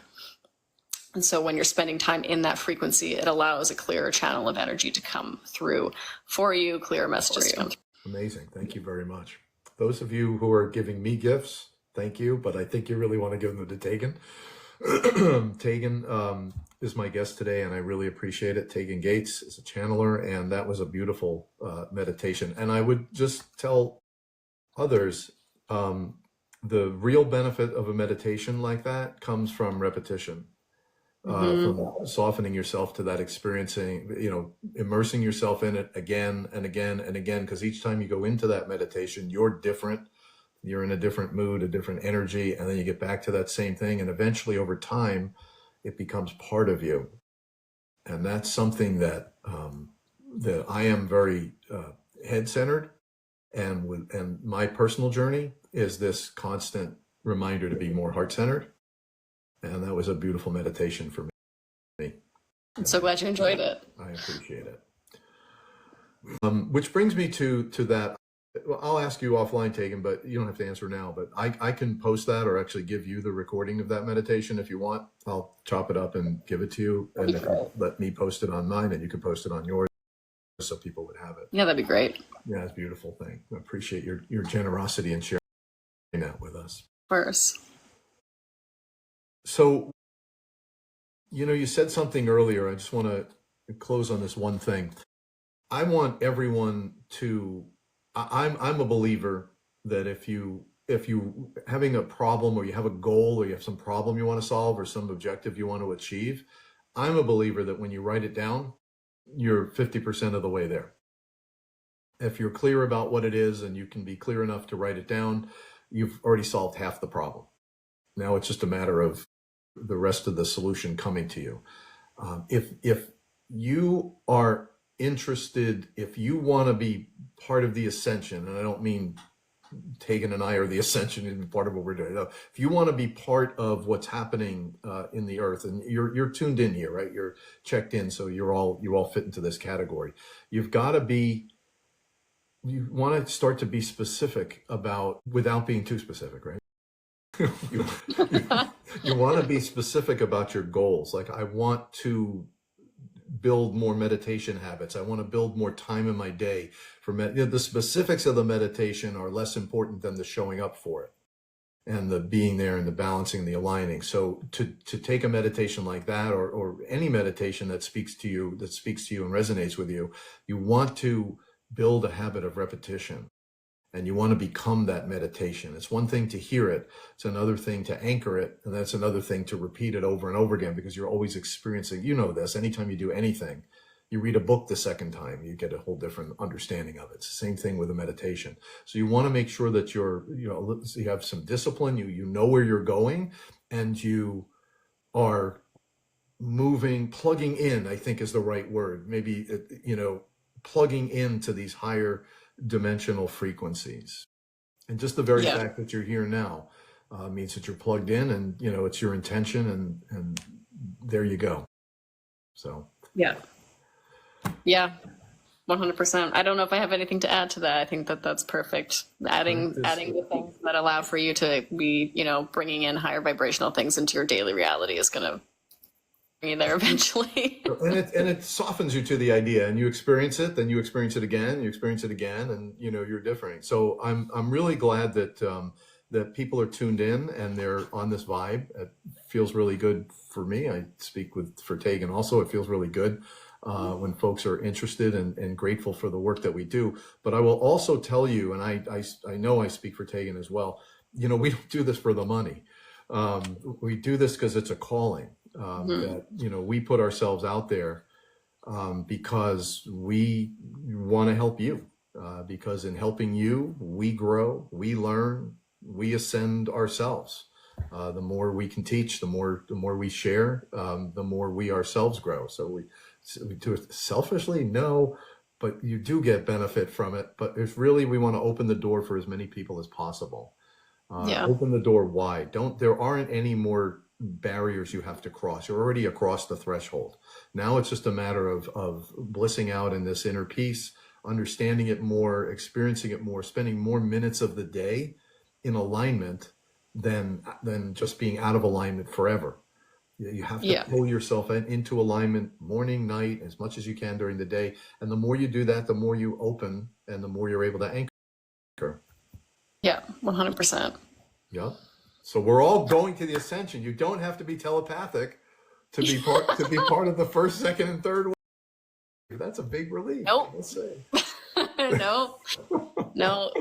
And so when you're spending time in that frequency, it allows a clearer channel of energy to come through for you, clearer messages to come through. Amazing. Thank you very much. Those of you who are giving me gifts, thank you, but I think you really want to give them to Taegan. Taegan is my guest today, and I really appreciate it. Taegan Gates is a channeler, and that was a beautiful meditation. And I would just tell others, the real benefit of a meditation like that comes from repetition, from softening yourself to that experiencing, you know, immersing yourself in it again and again and again, because each time you go into that meditation, you're different. You're in a different mood, a different energy, and then you get back to that same thing. And eventually over time, it becomes part of you. And that's something that that I am very head-centered. And my personal journey is this constant reminder to be more heart-centered. And that was a beautiful meditation for me. I'm so glad you enjoyed it. I appreciate it. Which brings me to that. Well, I'll ask you offline, Taegan, but you don't have to answer now. But I can post that, or actually give you the recording of that meditation if you want. I'll chop it up and give it to you, and if you let me post it on mine, and you can post it on yours, so people would have it. Yeah, that'd be great. Yeah, it's a beautiful thing. I appreciate your generosity in sharing that with us. Of course. So, you know, you said something earlier. I just want to close on this one thing. I want everyone to. I'm a believer that if you having a problem, or you have a goal, or you have some problem you want to solve, or some objective you want to achieve, I'm a believer that when you write it down, you're 50% of the way there. If you're clear about what it is, and you can be clear enough to write it down, you've already solved half the problem. Now it's just a matter of the rest of the solution coming to you. If you are interested, if you want to be part of the Ascension, and I don't mean Taegan and I are the Ascension and part of what we're doing. No, if you want to be part of what's happening in the earth, and you're tuned in here, right? You're checked in, so you all fit into this category. You want to start to be specific about, without being too specific, right? you want to be specific about your goals. Like, I want to build more meditation habits. I want to build more time in my day for the specifics of the meditation are less important than the showing up for it, and the being there, and the balancing, and the aligning. So to take a meditation like that, or any meditation that speaks to you and resonates with you, you want to build a habit of repetition. And you want to become that meditation. It's one thing to hear it. It's another thing to anchor it. And that's another thing to repeat it over and over again, because you're always experiencing, you know this, anytime you do anything, you read a book the second time, you get a whole different understanding of it. It's the same thing with a meditation. So you want to make sure that you have some discipline, you know where you're going, and you are moving, plugging in, I think is the right word. Maybe, plugging into these higher dimensional frequencies. And just the very fact that you're here now means that you're plugged in, and it's your intention, and there you go. So yeah 100%. I don't know if I have anything to add to that. I think that's perfect. Adding the things that allow for you to be, bringing in higher vibrational things into your daily reality is going to bring you there eventually. and it softens you to the idea, and you experience it, then you experience it again, and you're different. So I'm really glad that that people are tuned in and they're on this vibe. It feels really good for me. I speak for Taegan also. It feels really good when folks are interested and grateful for the work that we do. But I will also tell you, and I know I speak for Taegan as well, you know, we don't do this for the money. We do this because it's a calling that, you know, we put ourselves out there because we want to help you. Because in helping you, we grow, we learn, we ascend ourselves. The more we can teach, the more we share, the more we ourselves grow. So we do it selfishly, no, but you do get benefit from it. But it's really, we want to open the door for as many people as possible. Open the door wide. There aren't any more barriers you have to cross. You're already across the threshold. Now it's just a matter of blissing out in this inner peace, understanding it more, experiencing it more, spending more minutes of the day in alignment than just being out of alignment forever. You have to pull yourself into alignment morning, night, as much as you can during the day. And the more you do that, the more you open and the more you're able to anchor. Yeah, 100%. Yeah. So we're all going to the Ascension. You don't have to be telepathic to be part of the first, second, and third wave. That's a big relief. Nope. Let's say. No,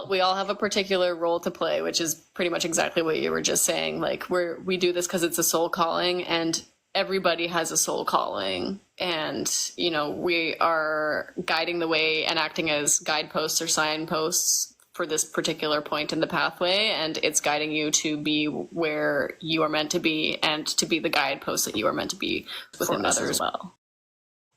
we all have a particular role to play, which is pretty much exactly what you were just saying. Like we do this because it's a soul calling, and everybody has a soul calling, and you know, we are guiding the way and acting as guideposts or signposts for this particular point in the pathway, and it's guiding you to be where you are meant to be and to be the guidepost that you are meant to be within others as well.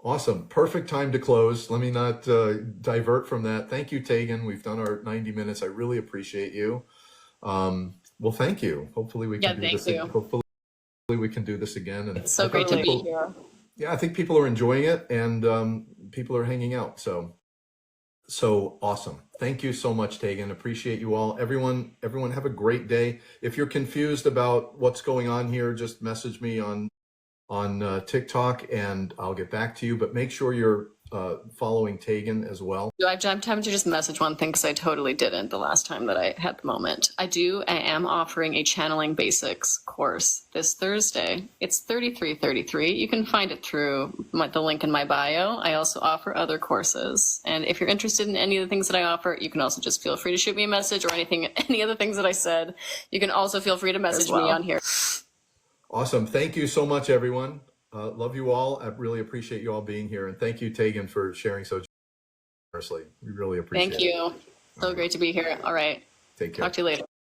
Awesome. Perfect time to close. Let me not divert from that. Thank you, Taegan. We've done our 90 minutes. I really appreciate you. Well, thank you. Hopefully we can do this. Hopefully we can do this again. And it's so great to be here. Yeah, I think people are enjoying it, and people are hanging out. So awesome. Thank you so much, Taegan. Appreciate you all. Everyone have a great day. If you're confused about what's going on here, just message me on TikTok and I'll get back to you, but make sure you're following Taegan as well. I have time to just message one thing because I totally didn't the last time that I had the moment. I am offering a channeling basics course this Thursday. It's $33.33. You can find it through the link in my bio. I also offer other courses. And if you're interested in any of the things that I offer, you can also just feel free to shoot me a message, or any other things that I said. You can also feel free to message me on here. Awesome. Thank you so much, everyone. Love you all. I really appreciate you all being here. And thank you, Taegan, for sharing so generously. We really appreciate it. Thank you. So great to be here. All right. Take care. Talk to you later.